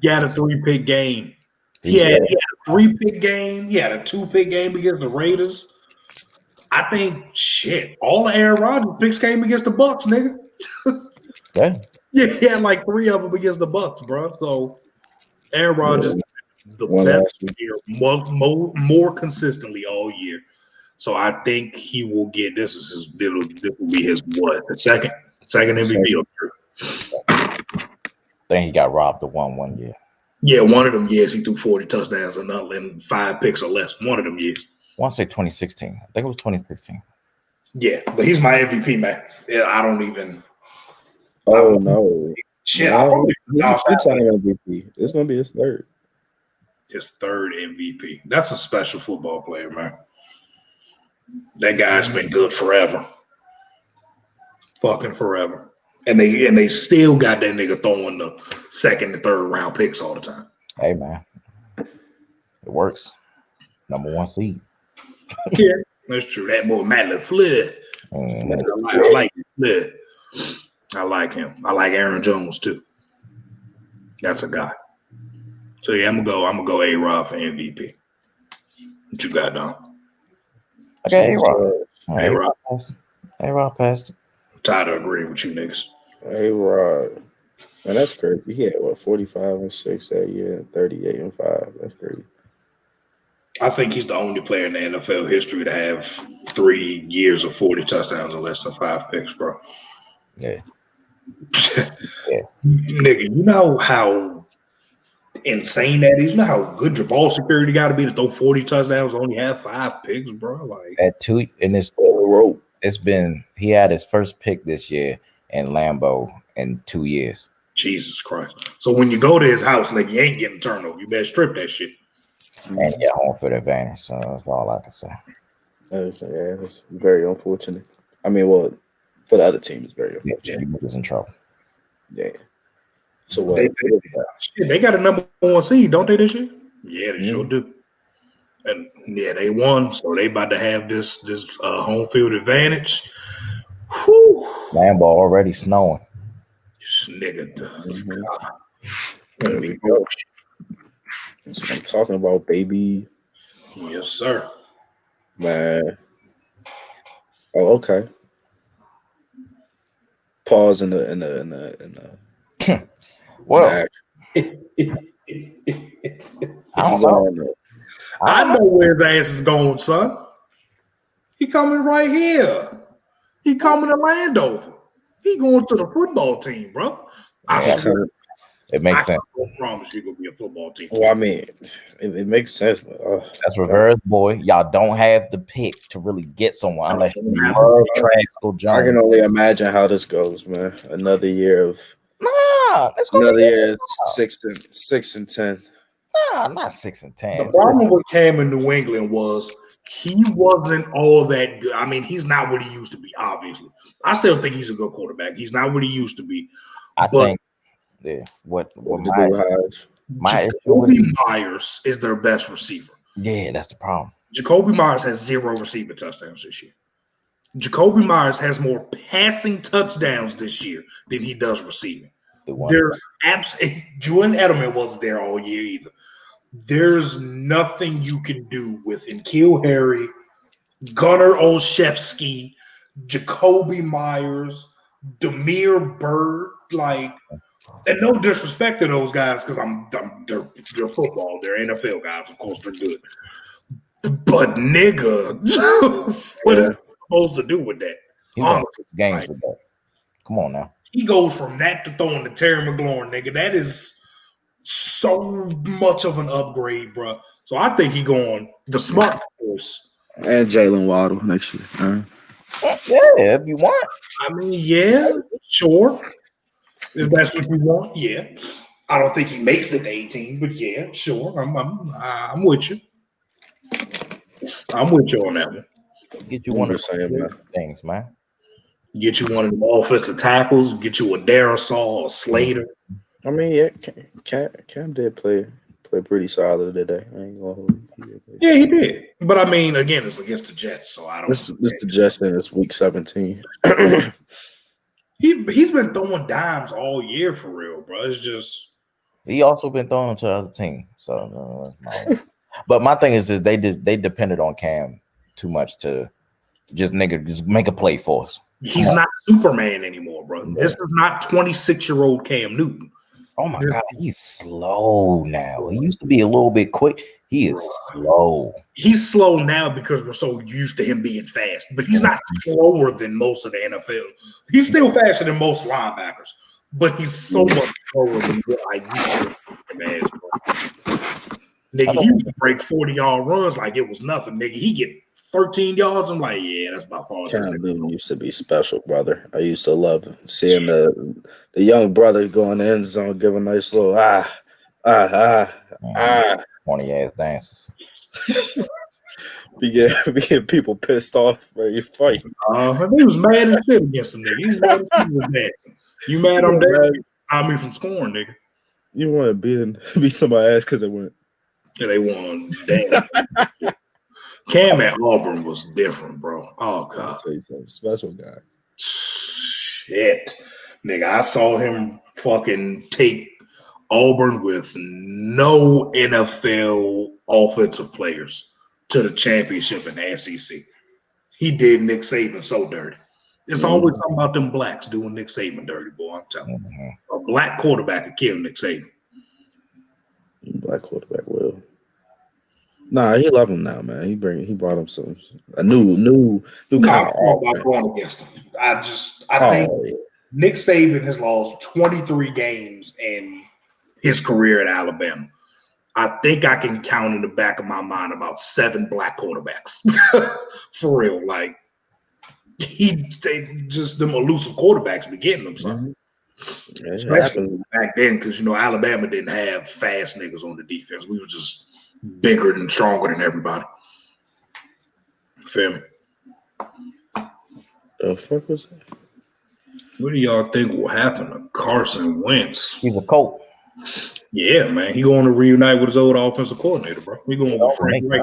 he had a 3-pick game. He had a 3-pick game. He had a 2-pick game against the Raiders. I think shit. All the Aaron Rodgers picks came against the Bucks, nigga.
Yeah.
Yeah, he had like 3 of them against the Bucks, bro. So Aaron Rodgers the
One
best
last one.
year more consistently all year. So I think he will get this will be his what the second MVP.
I think he got robbed the 1 year.
Yeah, one of them years he threw 40 touchdowns or nothing and 5 picks or less. One of them years.
I want to say 2016. I think it was 2016.
Yeah, but he's my MVP, man. Yeah, I don't even.
Oh no!
Shit,
No, he's a 2-time MVP. It's gonna be his third.
His third MVP. That's a special football player, man. That guy's been good forever. Fucking forever. And they still got that nigga throwing the second and third round picks all the time.
Hey man, it works. Number 1 seed.
Yeah, that's true. That boy Matt LaFleur. I like LaFleur. I like him. I like Aaron Jones too. That's a guy. So yeah, I'm gonna go A-Rod for MVP. What you got, Don?
Okay,
A-Rod.
A-Rod passed.
I'm tired of agreeing with you niggas.
A-Rod. Man, that's crazy. He had 45-6 that year, 38-5. That's crazy.
I think he's the only player in the NFL history to have 3 years of 40 touchdowns and less than 5 picks, bro.
Yeah.
Nigga, you know how insane that is? You know how good your ball security got to be to throw 40 touchdowns and only have 5 picks, bro? Like
At 2 in this it's been he had his first pick this year in Lambeau in 2 years.
Jesus Christ. So when you go to his house, nigga, you ain't getting turnover. You better strip that shit.
And get home for the advantage. So that's all I can say.
It's very unfortunate. I mean, well, for the other team, it's very unfortunate.
He was in trouble.
Yeah. So what?
They got a number 1 seed, don't they, this year? Yeah, they sure do. And yeah, they won, so they about to have this home field advantage. Whew.
Lambeau already snowing.
This nigga,
There we go. That's what I'm talking about, baby.
Yes, sir.
Man. Oh, okay. Pause in the
Well, I don't know.
I know where his ass is going, son. He coming right here. He coming to Landover. He going to the football team, brother.
It makes sense.
I promise you gonna be a football team.
Well, I mean, it makes sense. But,
that's Rivera's boy. Y'all don't have the pick to really get someone unless you love Traxel Jones.
I can only imagine how this goes, man. Another year of
another
year 6-10.
Nah, not 6-10.
The problem with Cam in New England was he wasn't all that good. I mean, he's not what he used to be, obviously. I still think he's a good quarterback. He's not what he used to be.
I think what my
Jacoby Myers is their best receiver.
Yeah, that's the problem.
Jacoby Myers has 0 receiving touchdowns this year. Jacoby Myers has more passing touchdowns this year than he does receiving. There's Julian Edelman wasn't there all year either. There's nothing you can do with N'Keal Harry, Gunnar Olszewski, Jacoby Myers, Damiere Byrd, and no disrespect to those guys because they're football, they're NFL guys, of course they're good. But nigga, what is he supposed to do with that?
He won 6 games with that. Come on now.
He goes from that to throwing to Terry McLaurin, nigga. That is so much of an upgrade, bro. So I think he going the smart course.
And Jalen Waddle next year.
Yeah, if you want.
I mean, yeah, sure. If that's what you want, yeah. I don't think he makes it to 18, but yeah, sure. I'm with you. I'm with you on that one.
Get you one of the things, man.
Get you one of the offensive tackles. Get you a Darisaw, a Slater.
I mean, yeah, Cam did play pretty solid today. I ain't gonna hold you.
Yeah, he did. But I mean, again, it's against the Jets, so I don't.
This the Jets in it's week 17.
He's been throwing dimes all year for real, bro. It's just
he also been throwing to the other team. So, but my thing is they depended on Cam too much to Just nigga, just make a play for us.
He's not Superman anymore, bro.
Yeah.
This is not 26-year-old Cam Newton.
Oh my God, he's slow now. He used to be a little bit quick. He is slow.
He's slow now because we're so used to him being fast, but he's not slower than most of the NFL. He's still faster than most linebackers, but he's so much slower than what I used to him as, bro. Nigga, he used to break 40-yard runs like it was nothing. Nigga, he get 13 yards. I'm like, yeah, that's by far.
Cam Newton used to be special, brother. I used to love seeing the young brother go in the end zone, give a nice little
20 ass dances.
be getting people pissed off where you fight.
He was mad as shit against him, nigga. He was mad as shit with that. You mad I'm there? Stop me from scoring, nigga.
You want to beat somebody's ass because they went.
Yeah, they won. Damn. Cam at Auburn was different, bro. Oh, God.
I'll tell you something. Special guy.
Shit. Nigga, I saw him fucking take Auburn with no NFL offensive players to the championship in the SEC. He did Nick Saban so dirty. It's always something about them blacks doing Nick Saban dirty, boy. I'm telling you. A black quarterback could kill Nick Saban.
Black quarterback will. Nah, he love him now, man. He brought him a new kind of
offense. Going against him. I think Nick Saban has lost 23 games in his career at Alabama. I think I can count in the back of my mind about 7 black quarterbacks. For real. Like them elusive quarterbacks be getting them something.
Yeah,
especially back then, because Alabama didn't have fast niggas on the defense. We were just bigger and stronger than everybody. Feel me?
The fuck was that?
What do y'all think will happen to Carson Wentz?
He's a Colt.
Yeah, man. He going to reunite with his old offensive coordinator, bro. We going with Frank Reich.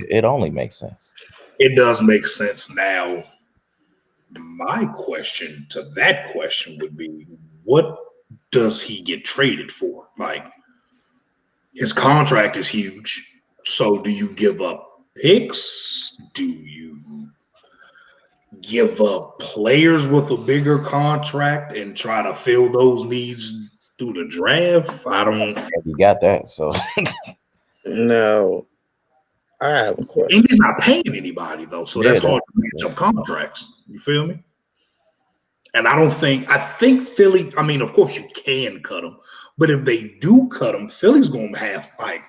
It only makes sense.
It does make sense now. My question to that question would be, what does he get traded for? Like, his contract is huge. So do you give up picks? Do you give up players with a bigger contract and try to fill those needs through the draft? I don't.
You got that. So
no, I have a question.
And he's not paying anybody though, so that's hard to match up contracts. You feel me? And I think Philly. I mean, of course you can cut them, but if they do cut them, Philly's going to have like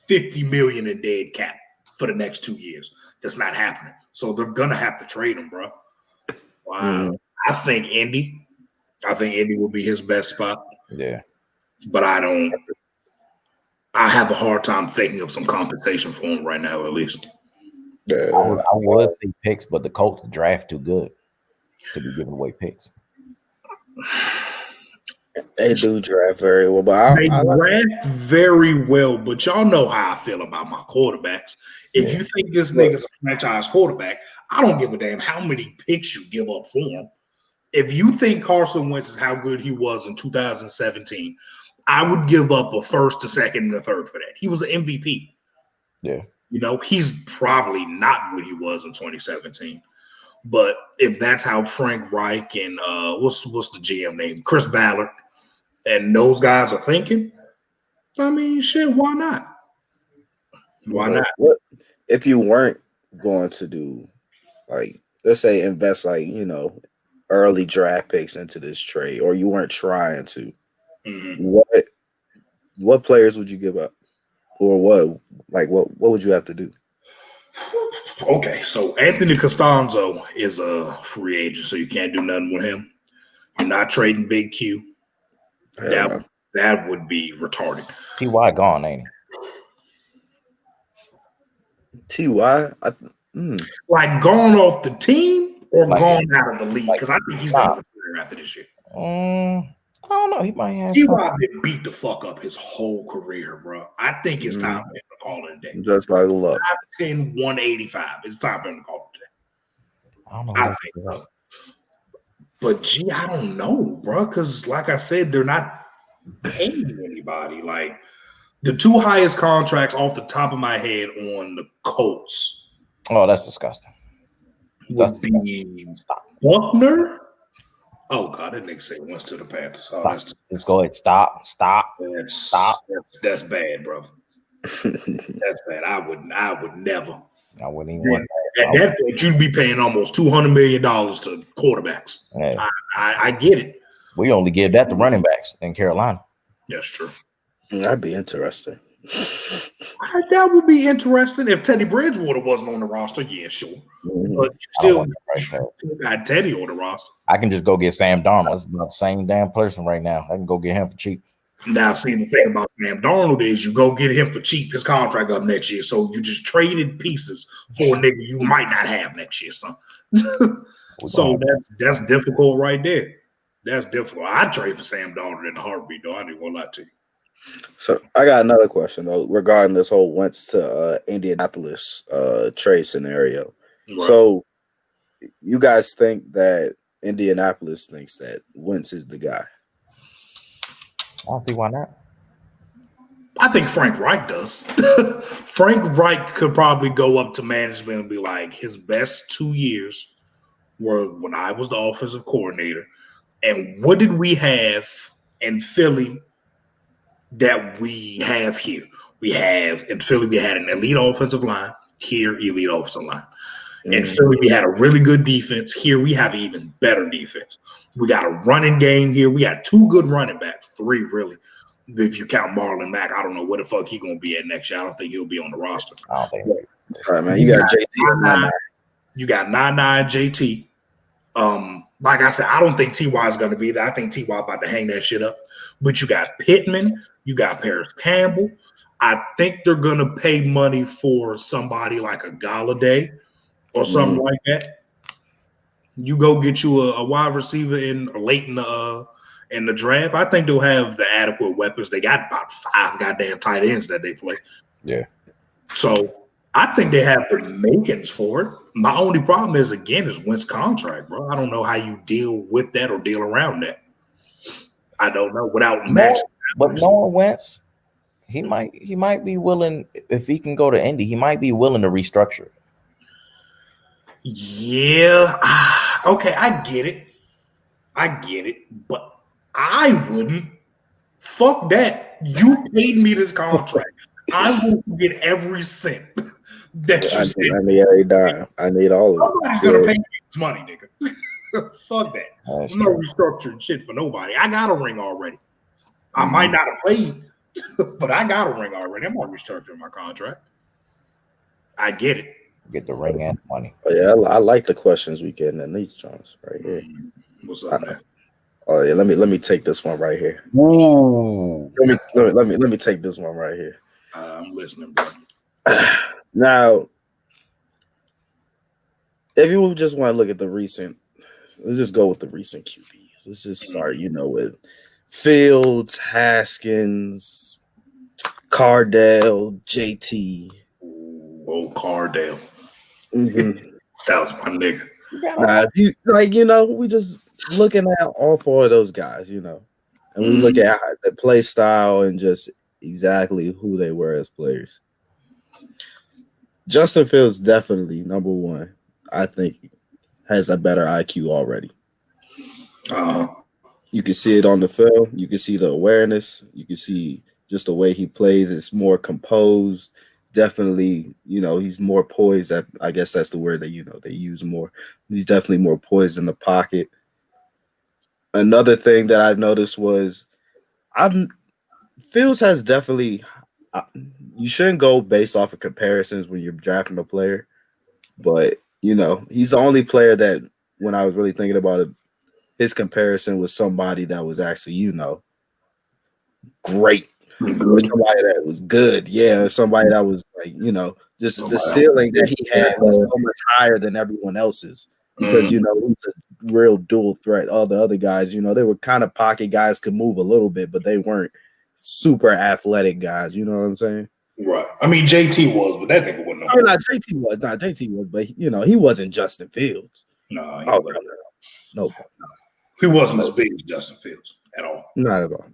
$50 million in dead cap for the next 2 years. That's not happening. So they're gonna have to trade him, bro. Wow. I think Indy will be his best spot.
Yeah.
But I have a hard time thinking of some compensation for him right now, at least.
Yeah.
I would say picks, but the Colts draft too good to be giving away picks.
They do draft very well, but
they draft very well. But y'all know how I feel about my quarterbacks. If you think this nigga's a franchise quarterback, I don't give a damn how many picks you give up for him. If you think Carson Wentz is how good he was in 2017, I would give up a first, a second, and a third for that. He was an MVP.
Yeah.
He's probably not what he was in 2017. But if that's how Frank Reich and what's the GM name? Chris Ballard and those guys are thinking, I mean, shit, why not? Why not?
What if you weren't going to do, like, let's say invest, like, early draft picks into this trade, or you weren't trying to? What players would you give up, or what would you have to do?
Okay, so Anthony Costanzo is a free agent, so you can't do nothing with him. You're not trading Big Q. That would be retarded.
T.Y. gone, ain't he?
T.Y.
Like gone off the team or gone out of the league? Because I think he's going to retire after this year.
I don't know. He might have.
T.Y. been beat the fuck up his whole career, bro. I think it's time for him to call it a day.
Just like luck.
5'10", 185. It's time for him to call it a day.
I don't know.
I think so. But I don't know, bro. Because like I said, they're not paying anybody. Like the 2 highest contracts off the top of my head on the Colts.
Oh, that's disgusting.
would be Buckner. Oh God, that nigga said Wentz to the Panthers. Oh,
Stop. Just go ahead. Stop.
That's bad, bro. That's bad. I would never.
I wouldn't even want
that. At that point, you'd be paying almost $200 million to quarterbacks.
Yeah.
I get it.
We only give that to running backs in Carolina.
That's true.
That'd be interesting.
That would be interesting if Teddy Bridgewater wasn't on the roster. Yeah, sure. But you still got Teddy on the roster.
I can just go get Sam Darnold. It's the same damn person right now. I can go get him for cheap.
Now, see, the thing about Sam Darnold is you go get him for cheap. His contract up next year, so you just traded pieces for a nigga you might not have next year, son. So that's difficult right there. That's difficult. I'd trade for Sam Darnold in a heartbeat, though. I ain't gonna lie to you.
So I got another question though regarding this whole Wentz to Indianapolis trade scenario. Right. So you guys think that Indianapolis thinks that Wentz is the guy?
I don't see why not.
I think Frank Reich does. Frank Reich could probably go up to management and be like, his best 2 years were when I was the offensive coordinator. And what did we have in Philly that we have here? In Philly, we had an elite offensive line. Here, elite offensive line. In Philly, we had a really good defense. Here, we have an even better defense. We got a running game here. We got 2 good running backs, 3 really. If you count Marlon Mack, I don't know where the fuck he's going to be at next year. I don't think he'll be on the roster.
I don't think.
All right, man. You got JT.
You got Nana JT. Like I said, I don't think T.Y. is going to be there. I think T.Y. about to hang that shit up. But you got Pittman. You got Paris Campbell. I think they're going to pay money for somebody like a Galladay or something like that. You go get you a wide receiver late in the draft. I think they'll have the adequate weapons. They got about 5 goddamn tight ends that they play.
Yeah.
So I think they have the makings for it. My only problem is Wentz contract, bro. I don't know how you deal with that or deal around that. I don't know without Max.
But knowing Wentz, he might be willing, if he can go to Indy, he might be willing to restructure.
Yeah. Okay, I get it. But I wouldn't. Fuck that. You paid me this contract. I will get every cent that you said.
I need every dime. I need all of it.
Nobody's gonna pay me this money, nigga. Fuck that. I'm not restructuring shit for nobody. I got a ring already. I might not have played, but I got a ring already. I'm not restructuring my contract. I get it.
Get the ring and money.
Oh, yeah, I like the questions we getting in these Jones right here.
What's up, man?
Oh yeah, let me take this one right here.
Ooh.
Let me take this one right here.
I'm listening, bro.
Now, if you just want to look at let's just go with the recent QBs. Let's just start, with Fields, Haskins, Cardale, JT.
Oh, Cardale.
Mm-hmm.
That was my nigga.
Now, if you we just looking at all 4 of those guys, and we look at the play style and just exactly who they were as players. Justin Fields definitely number 1. I think has a better IQ already. You can see it on the film. You can see the awareness. You can see just the way he plays. It's more composed. Definitely, he's more poised. I guess that's the word that, they use more. He's definitely more poised in the pocket. Another thing that I've noticed was Fields has definitely you shouldn't go based off of comparisons when you're drafting a player. But, he's the only player that when I was really thinking about it, his comparison was somebody that was actually, great. Somebody that was good. Yeah, somebody that was like, just the ceiling that he had was so much higher than everyone else's. Because, he's a real dual threat. All the other guys, they were kind of pocket guys, could move a little bit, but they weren't super athletic guys. You know what I'm saying?
Right. I mean, JT was, but that nigga wasn't.
JT was, but, he wasn't Justin Fields.
No. He wasn't as big as Justin Fields at all.
Not at all.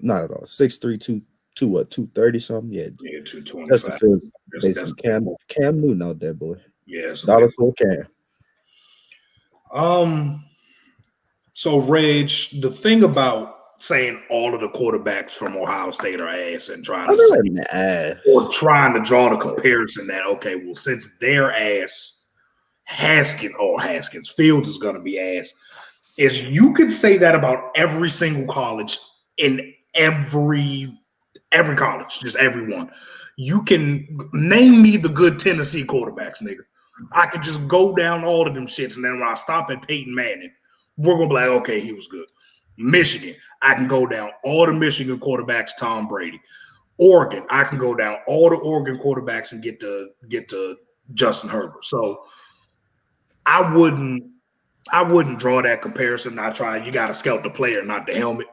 6'3", 230 something? Yeah.
225.
Justin Fields, basically Cam Newton out there, boy.
Yeah.
Dollar for Cam.
So Reg, the thing about saying all of the quarterbacks from Ohio State are ass and trying to say, or trying to draw the comparison that, okay, well, since they're ass, Haskins Fields is going to be ass, is you could say that about every single college in every college, just everyone. You can name me the good Tennessee quarterbacks, nigga. I could just go down all of them shits, and then when I stop at Peyton Manning, we're gonna be like, okay, he was good. Michigan, I can go down all the Michigan quarterbacks, Tom Brady. Oregon, I can go down all the Oregon quarterbacks and get to Justin Herbert. So I wouldn't draw that comparison. You got to scout the player, not the helmet.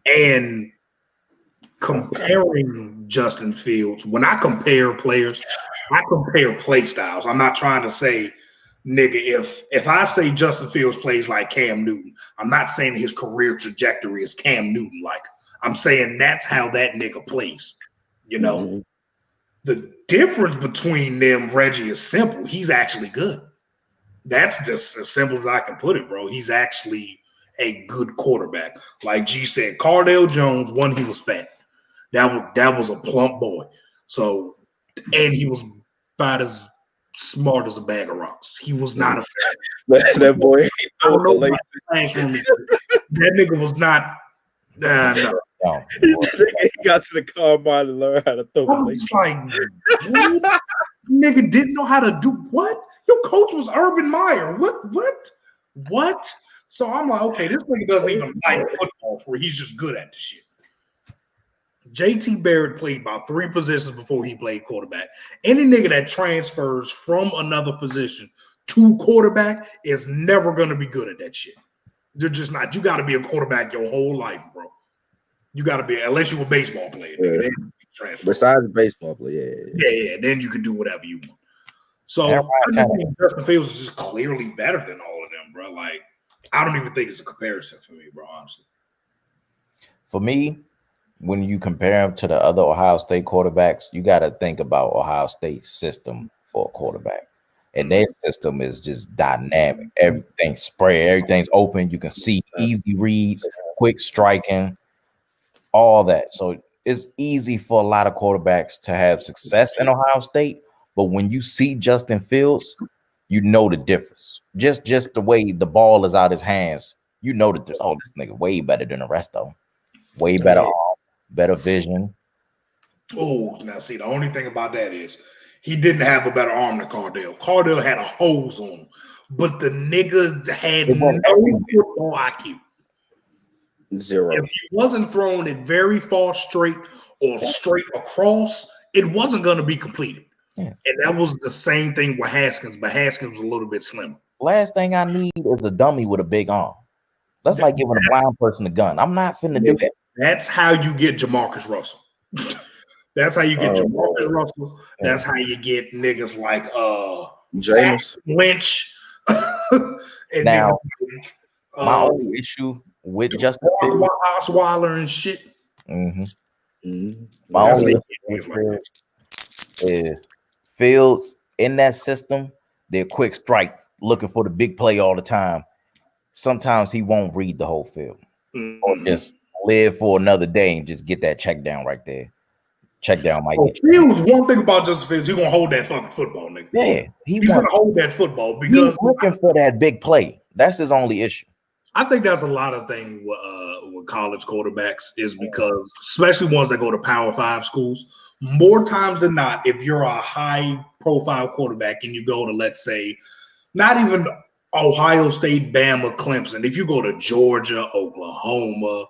And comparing Justin Fields, when I compare players, I compare play styles. I'm not trying to say, nigga, if I say Justin Fields plays like Cam Newton, I'm not saying his career trajectory is Cam Newton like. I'm saying that's how that nigga plays. You know, the difference between them, Reggie, is simple. He's actually good. That's just as simple as I can put it, bro. He's actually a good quarterback. Like G said, Cardale Jones, one, he was fat. That was a plump boy. So, and he was about as smart as a bag of rocks. He was not a
that boy.
I don't know that nigga was not. No.
He got to the combine and learned how to throw.
I was like, nigga didn't know how to do what? Your coach was Urban Meyer. What? So I'm like, okay, this nigga doesn't even like football for he's just good at this shit. JT Barrett played about 3 positions before he played quarterback. Any nigga that transfers from another position to quarterback is never going to be good at that shit. They're just not. You got to be a quarterback your whole life, bro. You got to be, unless you're a baseball player.
Yeah. Besides baseball player,
yeah. Then you can do whatever you want. So I think Justin Fields is just clearly better than all of them, bro. Like, I don't even think it's a comparison for me, bro, honestly.
For me, when you compare them to the other Ohio State quarterbacks, you got to think about Ohio State's system for a quarterback. And their system is just dynamic. Everything's spread. Everything's open. You can see easy reads, quick striking, all that. So it's easy for a lot of quarterbacks to have success in Ohio State. But when you see Justin Fields, you know the difference. Just the way the ball is out his hands, you know that this nigga way better than the rest of them. Way better arm, better vision.
Oh, now see, the only thing about that is he didn't have a better arm than Cardale. Cardale had a hose on him, but the nigga had no football IQ.
Zero.
If he wasn't throwing it very far straight or straight across, it wasn't going to be completed. Yeah. And that was the same thing with Haskins, but Haskins was a little bit slimmer.
Last thing I need is a dummy with a big arm. That's like giving a blind person a gun. I'm not finna do that.
That's how you get Jamarcus Russell. That's how you get Jamarcus Russell. That's how you get niggas like
James
Lynch. And
now, my only issue with Justin Fields,
Osweiler and shit.
My only issue is Fields in that system. They're quick strike, looking for the big play all the time. Sometimes he won't read the whole field, or just live for another day and just get that check down right there. Check down, Mike.
Fields, one thing about Justin Fields, he's gonna hold that fucking football, nigga.
Yeah,
he's gonna hold that football because
he's looking for that big play. That's his only issue.
I think that's a lot of things with college quarterbacks is because, especially ones that go to Power 5 schools, more times than not, if you're a high-profile quarterback and you go to, let's say, not even Ohio State, Bama, Clemson, if you go to Georgia, Oklahoma,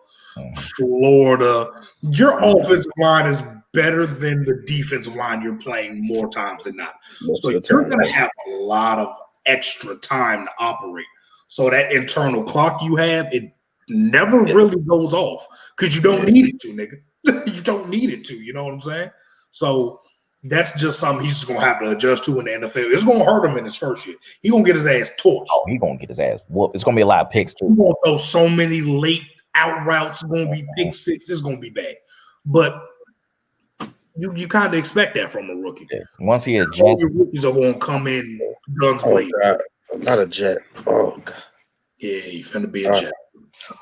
Florida, your offensive line is better than the defensive line you're playing more times than not. So you're going to have a lot of extra time to operate. So that internal clock you have, it never really goes off because you don't need it to, nigga. You don't need it to. You know what I'm saying? So that's just something he's just going to have to adjust to in the NFL. It's going to hurt him in his first year. He's going to get his ass torched.
Oh, he's going to get his ass whooped. It's going to be a lot of picks, too.
He's going to throw so many late out routes. It's going to be pick six. It's going to be bad. But you kind of expect that from a rookie.
Yeah. Once he adjusts,
all your rookies are going to come in guns blazing.
Not a Jet. Oh God.
Yeah, he finna be a Jet.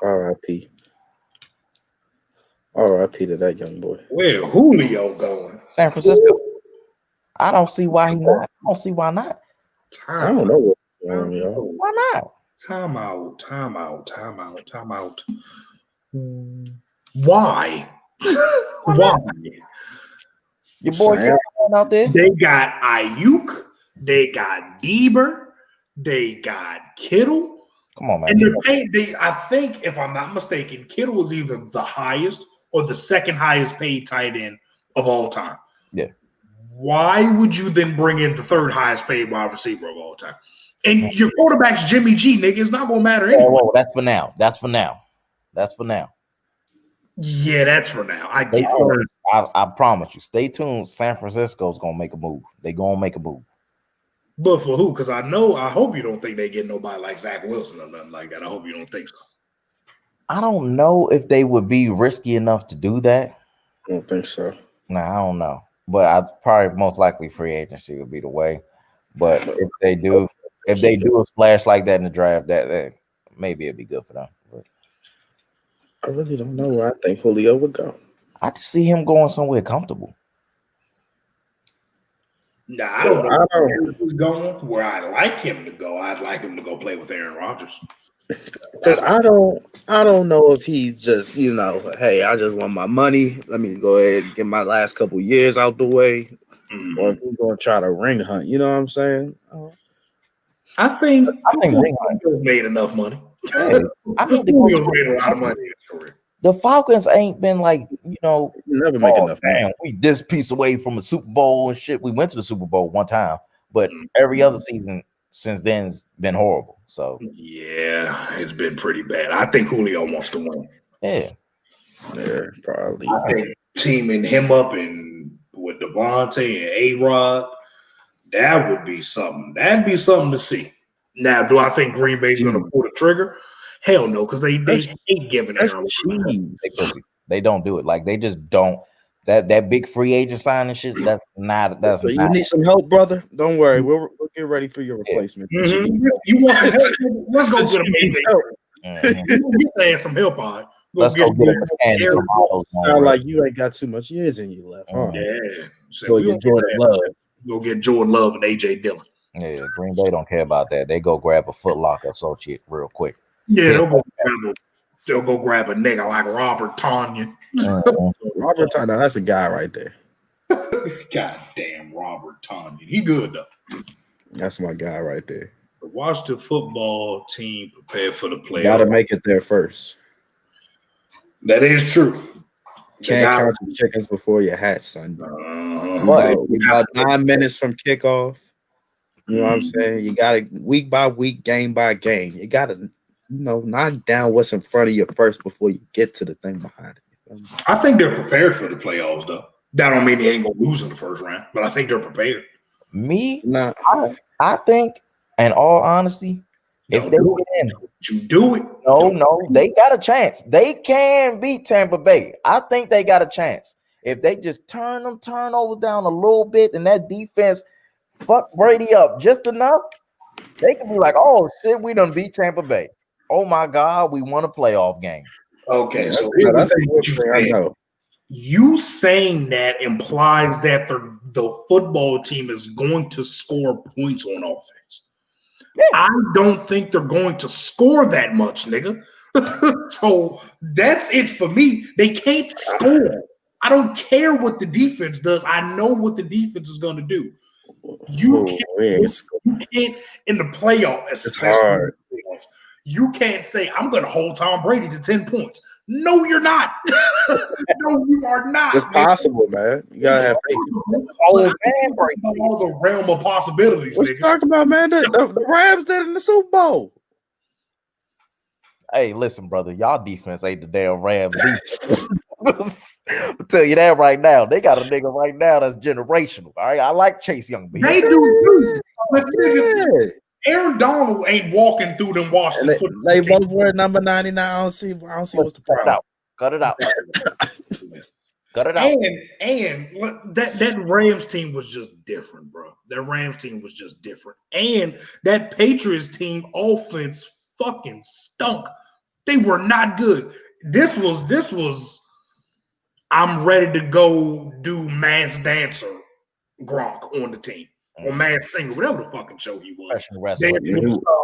R.I.P. R.I.P. to that young boy.
Where Julio going?
San Francisco. I don't see why he not. I don't see why not.
I don't know what's going on, y'all.
Why not?
Time out. Why? Why?
Your boy
Sam.
out there.
They got Ayuk, they got Bieber, they got Kittle.
Come on, man.
And they're paid. I think, if I'm not mistaken, Kittle was either the highest or the second highest paid tight end of all time.
Yeah.
Why would you then bring in the third highest paid wide receiver of all time? And your quarterback's Jimmy G, nigga. It's not gonna matter anyway.
Whoa, that's for now. That's for now.
Yeah, that's for now. I
Stay
get
tuned. I promise you. Stay tuned. San Francisco's gonna make a move. They gonna make a move.
But for who? Because I hope you don't think they get nobody like Zach Wilson or nothing like that. I hope you don't think so.
I don't know if they would be risky enough to do that.
I don't think so.
Nah, I don't know. But I probably most likely free agency would be the way. But if they do a splash like that in the draft, that maybe it'd be good for them. But
I really don't know where I think Julio would go.
I just see him going somewhere comfortable.
Nah, I don't know where he's going. Where I like him to go, I'd like him to go play with Aaron Rodgers.
Because I don't know if he's just, hey, I just want my money. Let me go ahead and get my last couple years out the way.
Mm-hmm.
Or if he's going to try to ring hunt. You know what I'm saying?
I think
ring hunt
made enough money.
Hey, I think
Julio's made a lot of money in his career.
The Falcons ain't been like,
never make enough money.
We this piece away from a Super Bowl and shit. We went to the Super Bowl one time, but every other season since then has been horrible. So
yeah, it's been pretty bad. I think Julio wants to win.
Yeah,
probably.
I think teaming him up and with Devontae and A-Rod, that would be something. That'd be something to see. Now, do I think Green Bay's going to pull the trigger? Hell no, because they ain't giving Aaron.
They don't do it. Like they just don't. That big free agent signing shit. That's not.
So you need some help, brother. Don't worry, we'll get ready for your replacement.
Mm-hmm. You want some help? Let's go get him. Get some help on.
Let's go get him.
Sound like you ain't got too much years in you left. Huh?
Yeah. So
go get Jordan Love.
Go get Jordan Love and AJ Dillon.
Yeah, Green Bay don't care about that. They go grab a Foot Locker associate real quick.
Yeah, they'll go grab a nigga like Robert Tonyan.
Robert Tonyan, that's a guy right there.
God damn, Robert Tonyan. He good though.
That's my guy right there.
The Washington football team prepared for the playoffs.
Got to make it there first.
That is true.
Can't count your chickens before you hatch, son. About 9 minutes from kickoff. You know what I'm saying? You got to week by week, game by game. You got to, knock down what's in front of you first before you get to the thing behind it.
I think they're prepared for the playoffs, though. That don't mean they ain't gonna lose in the first round, but I think they're prepared.
I think, in all honesty, if they get in,
you do it.
No, they got a chance. They can beat Tampa Bay. I think they got a chance if they just turn them turnovers down a little bit, and that defense fuck Brady up just enough. They can be like, "Oh shit, we done beat Tampa Bay. Oh my God, we won a playoff game."
Okay, so
that's a good thing. I know.
You saying that implies that the football team is going to score points on offense. Yeah. I don't think they're going to score that much, nigga. So that's it for me. They can't score. I don't care what the defense does. I know what the defense is going to do. You can't in the playoffs.
It's hard.
You can't say, I'm going to hold Tom Brady to 10 points. No, you're not. No, you are not.
It's possible, man. You got to have faith.
All the realm of possibilities.
What you talking about, man? The Rams did in the Super Bowl.
Hey, listen, brother. Y'all defense ain't the damn Rams defense. I'll tell you that right now. They got a nigga right now that's generational. All right, I like Chase Young.
They do. But Aaron Donald ain't walking through them Washington.
They both wear number 99. I don't see what's the problem.
Cut it out. Cut it out.
And that Rams team was just different, bro. That Rams team was just different. And that Patriots team offense fucking stunk. They were not good. This was I'm ready to go do Mass Dancer Gronk on the team. Or Mass Singer, whatever the fucking show he was.
Professional wrestler.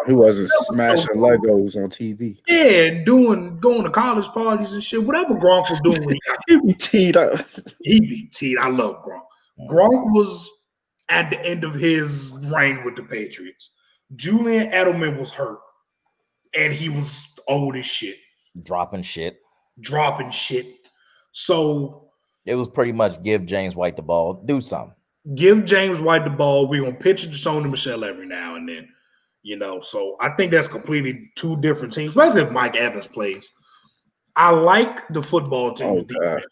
He wasn't smashing Legos on TV.
Yeah, going to college parties and shit. Whatever Gronk was doing when
He be teed up.
he be teed. I love Gronk. Gronk was at the end of his reign with the Patriots. Julian Edelman was hurt, and he was old as shit,
Dropping shit.
So
It was pretty much give James White the ball. Do something.
give James White the ball. We're gonna pitch it to Sony Michel every now and then. So I think that's completely two different teams, especially if Mike Evans plays. I like the football team.
Oh, gosh.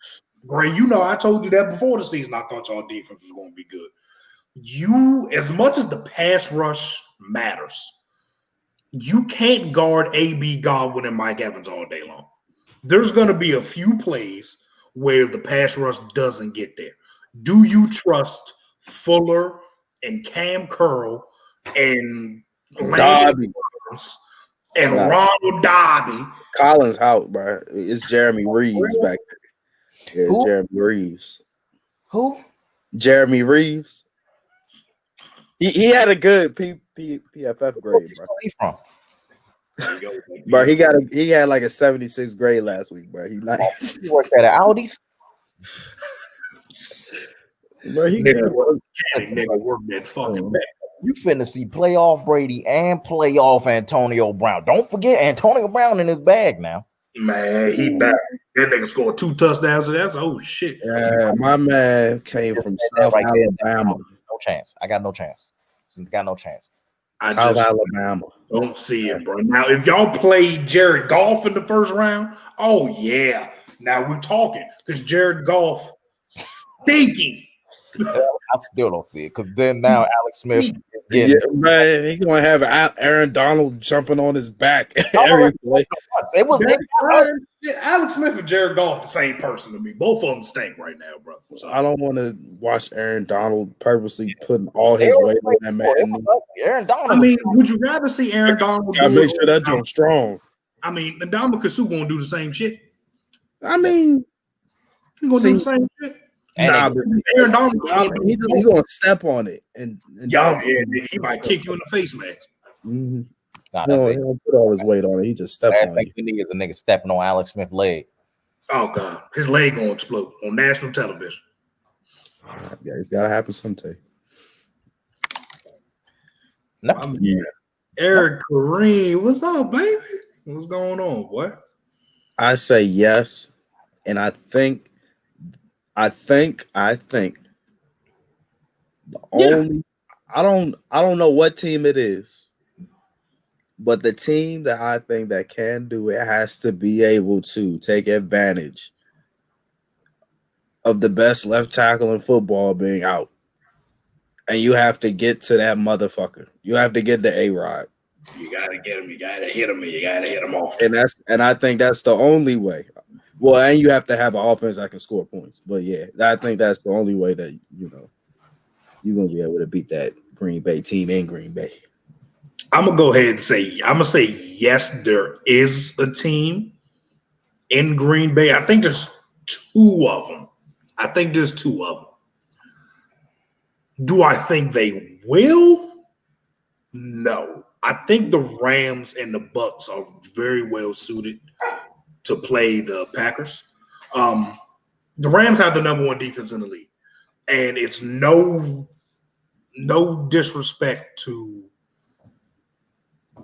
Gray, I told you that before the season. I thought y'all defense was going to be good. As much as the pass rush matters, you can't guard A.B. Godwin and Mike Evans all day long. There's going to be a few plays where the pass rush doesn't get there. Do you trust Fuller and Cam Curl and
Darby
and Ronald Darby?
Collins out, bro. It's Jeremy Reeves back there. Yeah,
Who?
Jeremy Reeves.
Who?
Jeremy Reeves. He had a good PFF grade, bro.
Where he from?
Bro, he had like a 76 grade last week, bro. He nice.
He worked at Audi's.
Bro, he
Nigga
good.
work that fucking back.
You finna see playoff Brady and playoff Antonio Brown. Don't forget Antonio Brown in his bag now.
Man, he back. That nigga scored 2 touchdowns. And that's shit.
Yeah, my man came from South
Right there.
Alabama.
No chance. I got no chance. Got no chance.
I
South
just
Alabama.
don't see it, bro. Now, if y'all play Jared Goff in the first round, oh yeah. Now we're talking because Jared Goff stinking.
I still don't see it because then now Alex Smith is getting.
Yeah, man, he gonna have Aaron Donald jumping on his back every play.
It was
Alex Smith and Jared Goff the same person to me. Both of them stink right now, bro. So,
I don't want to watch Aaron Donald purposely putting all his weight on that man.
Aaron Donald.
I mean, would you rather see Aaron Donald?
Gotta make sure that joint's strong.
I mean, Ndamukong Suh gonna do the same shit.
I mean,
He's gonna do the same shit.
nah, but
Aaron Donald,
he's gonna step on it, and
y'all, he might kick you in the face, man.
Mm-hmm.
Nah,
He don't put all his weight on it. He just step
last
on
thing
it.
we need is a nigga stepping on Alex Smith's leg.
Oh God, his leg gonna explode on national television.
Yeah, it's gotta happen sometime.
No,
Yeah.
Eric Kareem, what's up, baby? What's going on, boy?
I say yes, and I think the only I don't know what team it is, but the team that I think that can do it has to be able to take advantage of the best left tackle in football being out. And you have to get to that motherfucker. You have to get the A-Rod.
You gotta get him. You gotta hit him. You gotta hit him off.
And I think that's the only way. Well, and you have to have an offense that can score points. But yeah, I think that's the only way that you're gonna be able to beat that Green Bay team in Green Bay.
I'm gonna go ahead and say yes, there is a team in Green Bay. I think there's 2 of them. Do I think they will? No. I think the Rams and the Bucks are very well suited to play the Packers. The Rams have the number 1 defense in the league, and it's no disrespect to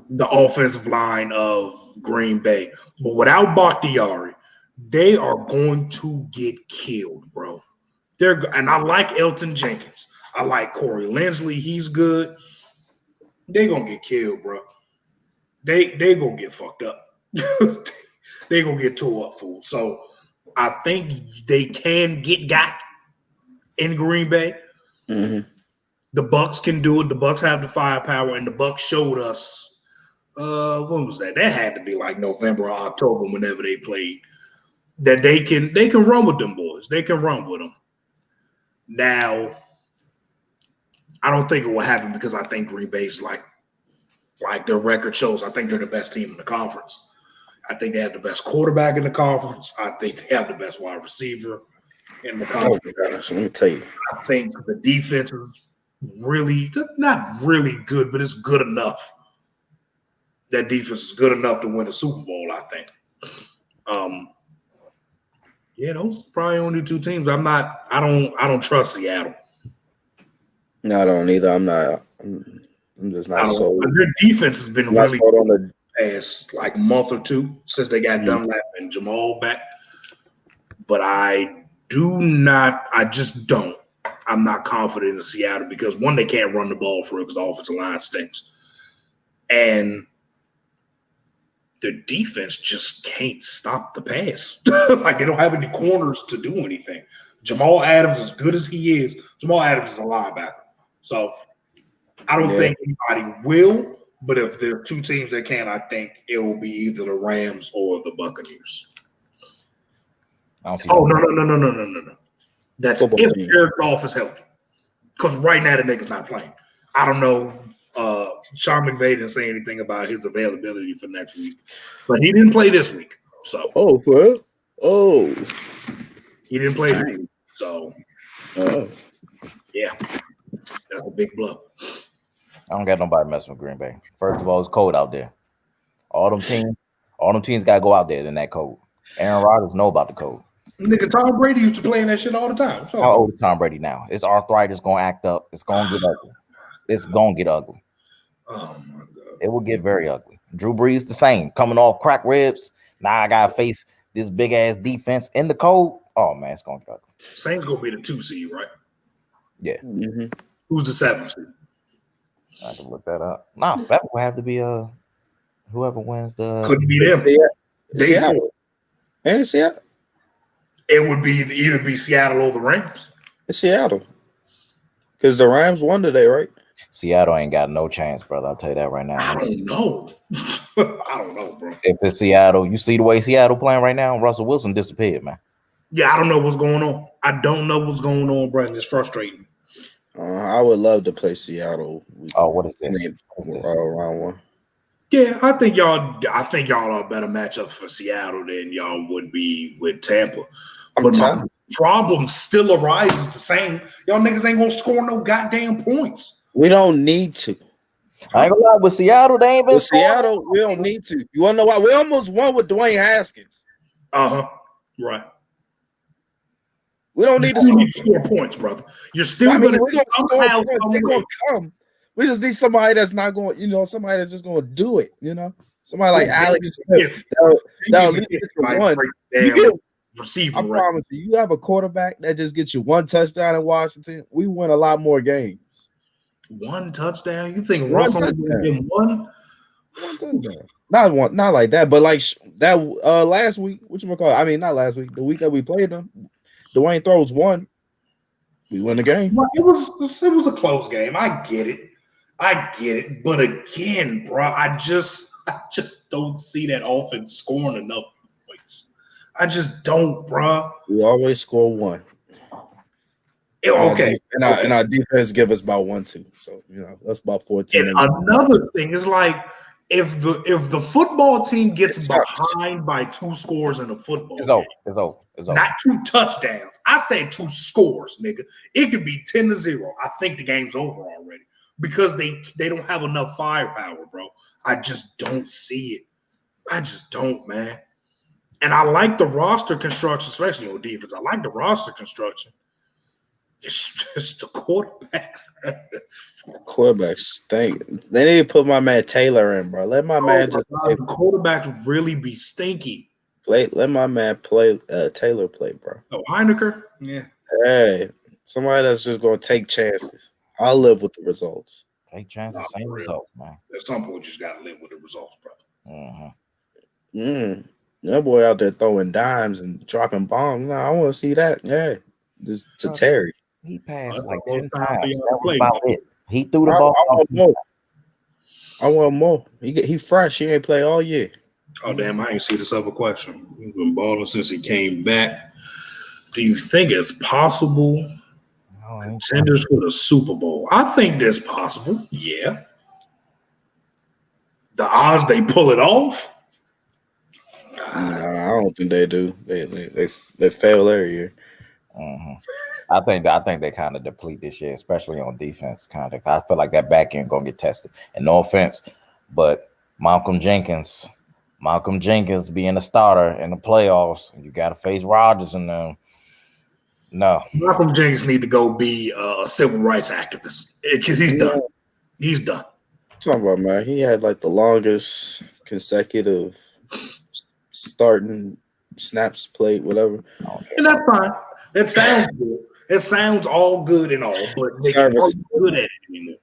the offensive line of Green Bay, but without Bakhtiari, they are going to get killed, bro. And I like Elton Jenkins. I like Corey Linsley. He's good. They're gonna get killed, bro. They gonna get fucked up. They gonna get tore up, fool. So I think they can get got in Green Bay.
Mm-hmm.
The Bucks can do it. The Bucks have the firepower, and the Bucks showed us. When was that? That had to be like November or October, whenever they played that they can run with them boys. They can run with them. Now, I don't think it will happen because I think Green Bay's like their record shows. I think they're the best team in the conference. I think they have the best quarterback in the conference. I think they have the best wide receiver in the conference.
Oh my gosh, let me tell you.
I think the defense is really not really good, but it's good enough. That defense is good enough to win a Super Bowl, I think. Yeah, those are probably only two teams. I don't trust Seattle.
No, I don't either. I'm just not so.
Their defense has been
Not
really
sold on the.
past like month or two since they got Dunlap and Jamal back. But I just don't. I'm not confident in Seattle because one, they can't run the ball for it because the offensive line stinks. And their defense just can't stop the pass. Like they don't have any corners to do anything. Jamal Adams, as good as he is, Jamal Adams is a linebacker. So I don't think anybody will. But if there are two teams that can, I think it will be either the Rams or the Buccaneers.
I don't see
No. That's
Football
if
team.
Jared Goff is healthy. Because right now the nigga's not playing. I don't know. Sean McVay didn't say anything about his availability for next week. But he didn't play this week. So
Oh, bro. Oh.
he didn't play this week. So
Oh.
yeah. That's a big blow.
I don't got nobody messing with Green Bay. First of all, it's cold out there. All them teams gotta go out there in that cold. Aaron Rodgers know about the cold.
Nigga, Tom Brady used to play in that shit all the time. So
How old is Tom Brady now? His arthritis gonna act up. It's gonna get ugly. It's gonna get ugly.
oh my God.
It will get very ugly. Drew Brees the same, coming off crack ribs. Now I gotta face this big ass defense in the cold. Oh man, it's gonna get ugly.
Saints gonna be the 2 seed, right?
Yeah,
Mm-hmm.
Who's the 7 seed?
I have to look that up. No, 7 will have to be whoever wins the.
Couldn't be them.
Seattle. And it's Seattle.
It would be either be Seattle or the Rams.
It's Seattle. Because the Rams won today, right?
Seattle ain't got no chance, brother. I'll tell you that right now.
I don't know. I don't know, bro.
If it's Seattle, you see the way Seattle playing right now. Russell Wilson disappeared, man.
Yeah, I don't know what's going on. I don't know what's going on, bro. And it's frustrating.
I would love to play Seattle.
Oh, what is this?
Round one.
Yeah, I think y'all are a better matchup for Seattle than y'all would be with Tampa. But my problem still arises the same. Y'all niggas ain't gonna score no goddamn points.
We don't need to.
I ain't gonna lie, with Seattle, they ain't been.
With Seattle, we don't need to. You wanna know why? We almost won with Dwayne Haskins.
Right.
We don't need to
score points, brother. You're still
we're
gonna
gonna come. We just need somebody that's not going, somebody that's just gonna do it, Somebody like Alex Smith. That'll at least get you one. I promise you have a quarterback that just gets you one touchdown in Washington, we win a lot more games.
One touchdown? You think Russell will give him one?
One touchdown. Not like that, but like that last week, I mean, not last week, the week that we played them, Dwayne throws one. We win the game.
Well, it was a close game. I get it. But again, bro, I just don't see that offense scoring enough points. I just don't, bro.
We always score one.
Okay.
And our defense give us about 1-2. So, that's about 14.
And another thing is like if the football team gets behind by 2 scores in a football game,
it's over.
Not 2 touchdowns. I said 2 scores, nigga. It could be 10-0. I think the game's over already because they don't have enough firepower, bro. I just don't see it. I just don't, man. And I like the roster construction, especially on defense. I like the roster construction. Just the quarterbacks.
Quarterbacks stink. They need to put my man Taylor in, bro. Let my man just
play. The quarterbacks really be stinky.
Let my man play. Taylor play, bro.
Oh, Heineker? Yeah.
Hey, somebody that's just gonna take chances. I'll live with the results.
Take chances, same results, man.
At some point, you just gotta live with the results, brother.
That boy out there throwing dimes and dropping bombs. No, I want to see that. Yeah, just to Terry.
He passed like 10 times. That was about it. He threw the ball.
I want more. He fresh. He ain't play all year.
Oh damn! I ain't see this other question. He's been balling since he came back. Do you think it's possible
No,
contenders for the Super Bowl? I think that's possible. Yeah. The odds they pull it off.
Nah, I don't think they do. They fail every year.
Mhm. I think they kind of deplete this year, especially on defense. Kind of, I feel like that back end gonna get tested. And no offense, but Malcolm Jenkins being a starter in the playoffs, you got to face Rodgers and them. No,
Malcolm Jenkins need to go be a civil rights activist because he's done. He's done.
Talking about, man, he had like the longest consecutive starting snaps played, whatever.
And that's fine. That sounds good. It sounds all good and all, but they aren't good at it anymore.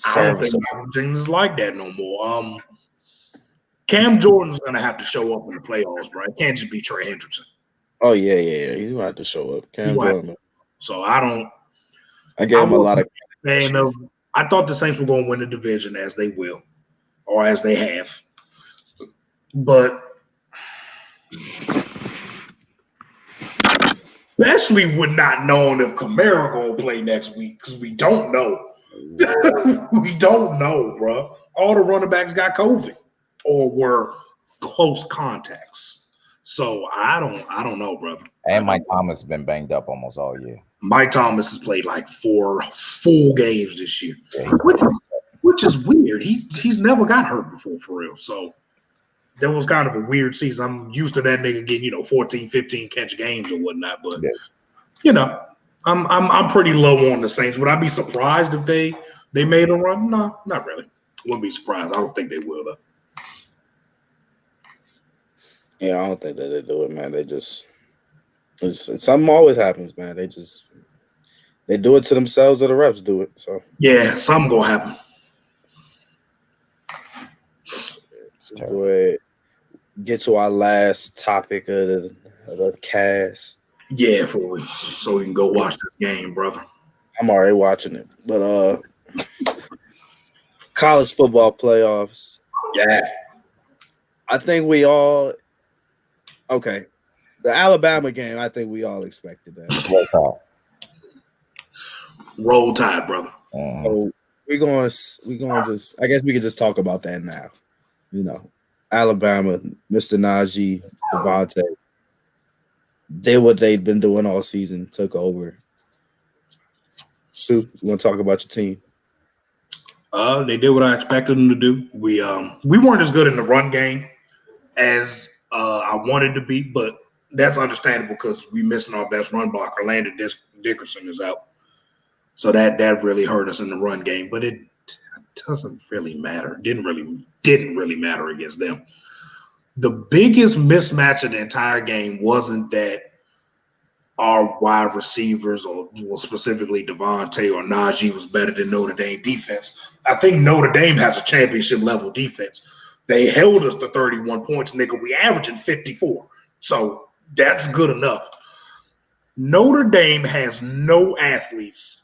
I don't think Malcolm Jenkins is like that no more. Cam Jordan's gonna have to show up in the playoffs, bro. It can't just be Trey Hendrickson.
Oh yeah. He's gonna have to show up. Cam Jordan.
So I
gave him a lot of.
I thought the Saints were going to win the division, as they will, or as they have. But especially with not knowing if Kamara going to play next week, because we don't know. We don't know, bro. All the running backs got COVID or were close contacts. So I don't know, brother.
And Mike Thomas has been banged up almost all year.
Mike Thomas has played like 4 full games this year,
Yeah,
which is weird. He's never got hurt before, for real. So that was kind of a weird season. I'm used to that nigga getting 14, 15 catch games or whatnot. But I'm pretty low on the Saints. Would I be surprised if they made a run? No, not really. Wouldn't be surprised. I don't think they will though.
Yeah, I don't think that they do it, man. They just something always happens, man. They do it to themselves or the refs do it. So
yeah, something gonna happen.
Go ahead. Get to our last topic of the cast.
Yeah, so we can go watch this game, brother.
I'm already watching it, but college football playoffs.
Yeah,
I think we all. Okay, the Alabama game. I think we all expected that.
Roll Tide, brother.
So we're going just. I guess we could just talk about that now. Alabama, Mr. Najee, Devontae, did what they've been doing all season. Took over. Stu, you want to talk about your team?
They did what I expected them to do. We weren't as good in the run game as I wanted to be, but that's understandable because we missing our best run blocker. Landon Dickerson is out, so that really hurt us in the run game. But it doesn't really matter. Didn't really matter against them. The biggest mismatch of the entire game wasn't that our wide receivers, or specifically Devontae or Najee, was better than Notre Dame defense. I think Notre Dame has a championship level defense. They held us to 31 points, nigga. We averaging 54. So that's good enough. Notre Dame has no athletes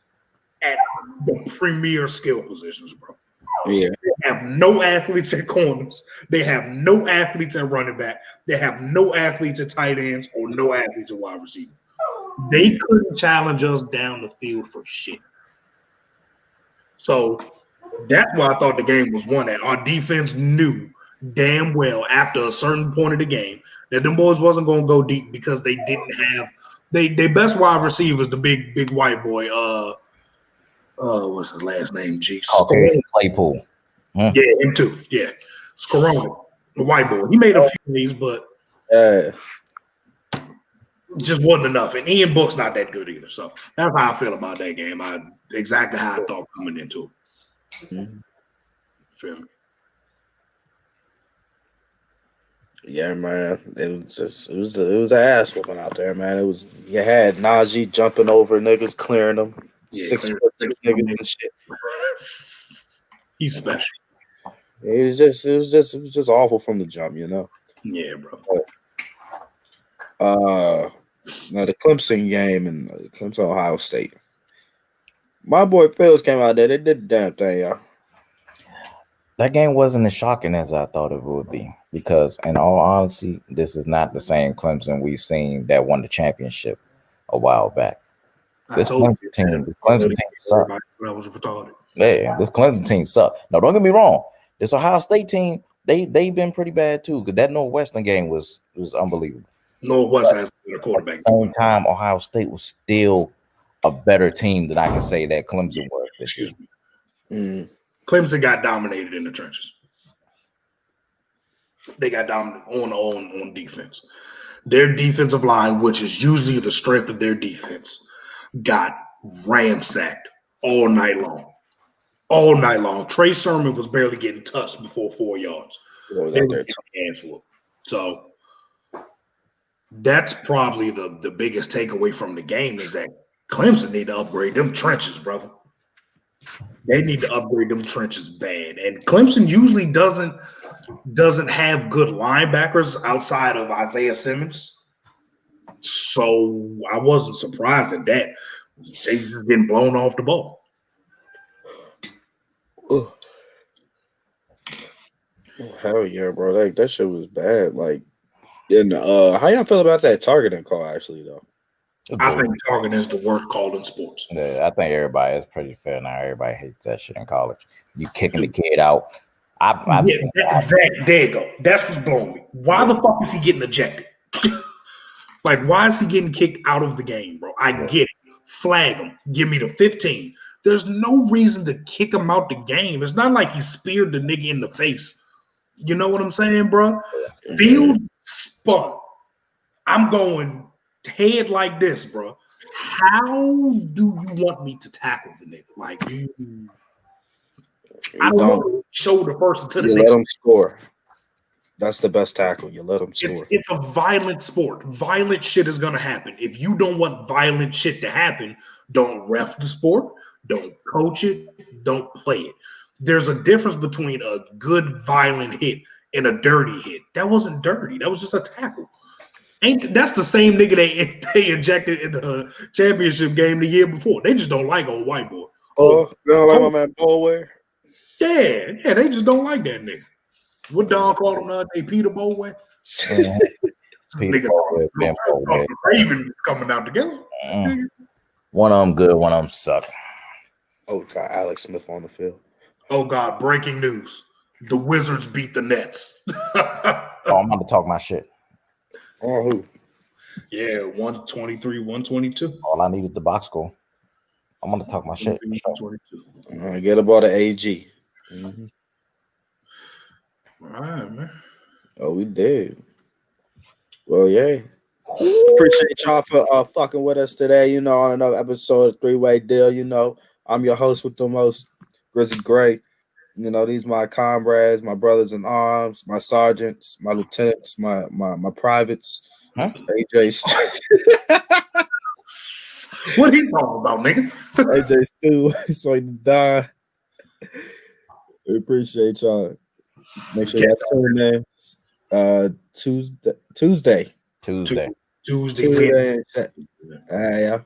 at the premier skill positions, bro.
Yeah.
They have no athletes at corners. They have no athletes at running back. They have no athletes at tight ends or no athletes at wide receiver. They couldn't challenge us down the field for shit. So that's why I thought the game was won at. Our defense knew damn well after a certain point of the game that them boys wasn't going to go deep because they didn't have their best wide receivers, the big white boy. What's his last name? Jeez.
Okay, Claypool.
Yeah, him too. Yeah. Corona, the white boy. He made a few of these, but just wasn't enough. And Ian Book's not that good either. So that's how I feel about that game. Exactly how I thought coming into it.
Mm-hmm.
Feel me?
Yeah, man. It was an ass whooping out there, man. You had Najee jumping over niggas, clearing them.
Yeah,
6 niggas and shit.
He's special.
It was just awful from the jump,
Yeah, bro.
Now the Clemson game and Clemson Ohio State. My boy Phils came out there. They did the damn thing, y'all.
That game wasn't as shocking as I thought it would be because in all honesty, this is not the same Clemson we've seen that won the championship a while back. This Clemson team sucks.
I was retarded.
Yeah, this Clemson team sucks. Now, don't get me wrong. This Ohio State team, they've been pretty bad too. Because that Northwestern game was unbelievable.
Northwestern has a quarterback.
At the same time, Ohio State was still a better team than I can say that Clemson was.
Excuse me. Clemson got dominated in the trenches. They got dominated on defense. Their defensive line, which is usually the strength of their defense, got ransacked all night long. All night long. Trey Sermon was barely getting touched before 4 yards. So that's probably the biggest takeaway from the game is that Clemson need to upgrade them trenches, brother. They need to upgrade them trenches bad. And Clemson usually doesn't have good linebackers outside of Isaiah Simmons. So I wasn't surprised at that. They just getting blown off the ball.
Oh, hell yeah, bro. That shit was bad. Like, and how y'all feel about that targeting call, actually, though?
I think targeting is the worst call in sports.
Yeah, I think everybody is pretty fair now. Everybody hates that shit in college. You kicking the kid out.
There you go. That's what's blowing me. Why the fuck is he getting ejected? Like, why is he getting kicked out of the game, bro? I get it. Flag him. Give me the 15. There's no reason to kick him out the game. It's not like he speared the nigga in the face. You know what I'm saying, bro? Field spun. I'm going head like this, bro. How do you want me to tackle the nigga? Like, I don't want to shoulder first to the nigga.
Let him score. That's the best tackle. You let him score.
It's a violent sport. Violent shit is going to happen. If you don't want violent shit to happen, don't ref the sport, don't coach it, don't play it. There's a difference between a good violent hit and a dirty hit. That wasn't dirty. That was just a tackle. That's the same nigga they injected in the championship game the year before. They just don't like old white boy.
Oh, you don't like my man Bowler?
Yeah, they just don't like that nigga. What dog called him the Peter Bowler?
Peter Bowler,
Raven coming out together.
One of them good, one of them suck.
Oh, got Alex Smith on the field.
Oh God! Breaking news: the Wizards beat the Nets.
Oh, I'm about to talk my shit.
Oh, who?
Yeah, 123-122.
All I need is the box score. I'm gonna talk my shit.
122.
Get about an AG.
Mm-hmm. All right, man.
Oh, we did. Well, yeah. Appreciate y'all for fucking with us today. You know, on another episode of Three-Way Deal. You know, I'm your host with the most, Grizzly Gray. You know, these my comrades, my brothers in arms, my sergeants, my lieutenants, my privates.
Huh?
AJ.
What he talking about, nigga?
AJ Stu, so he die. We appreciate y'all. Make sure y'all tune in Tuesday.
Tuesday.
Yeah.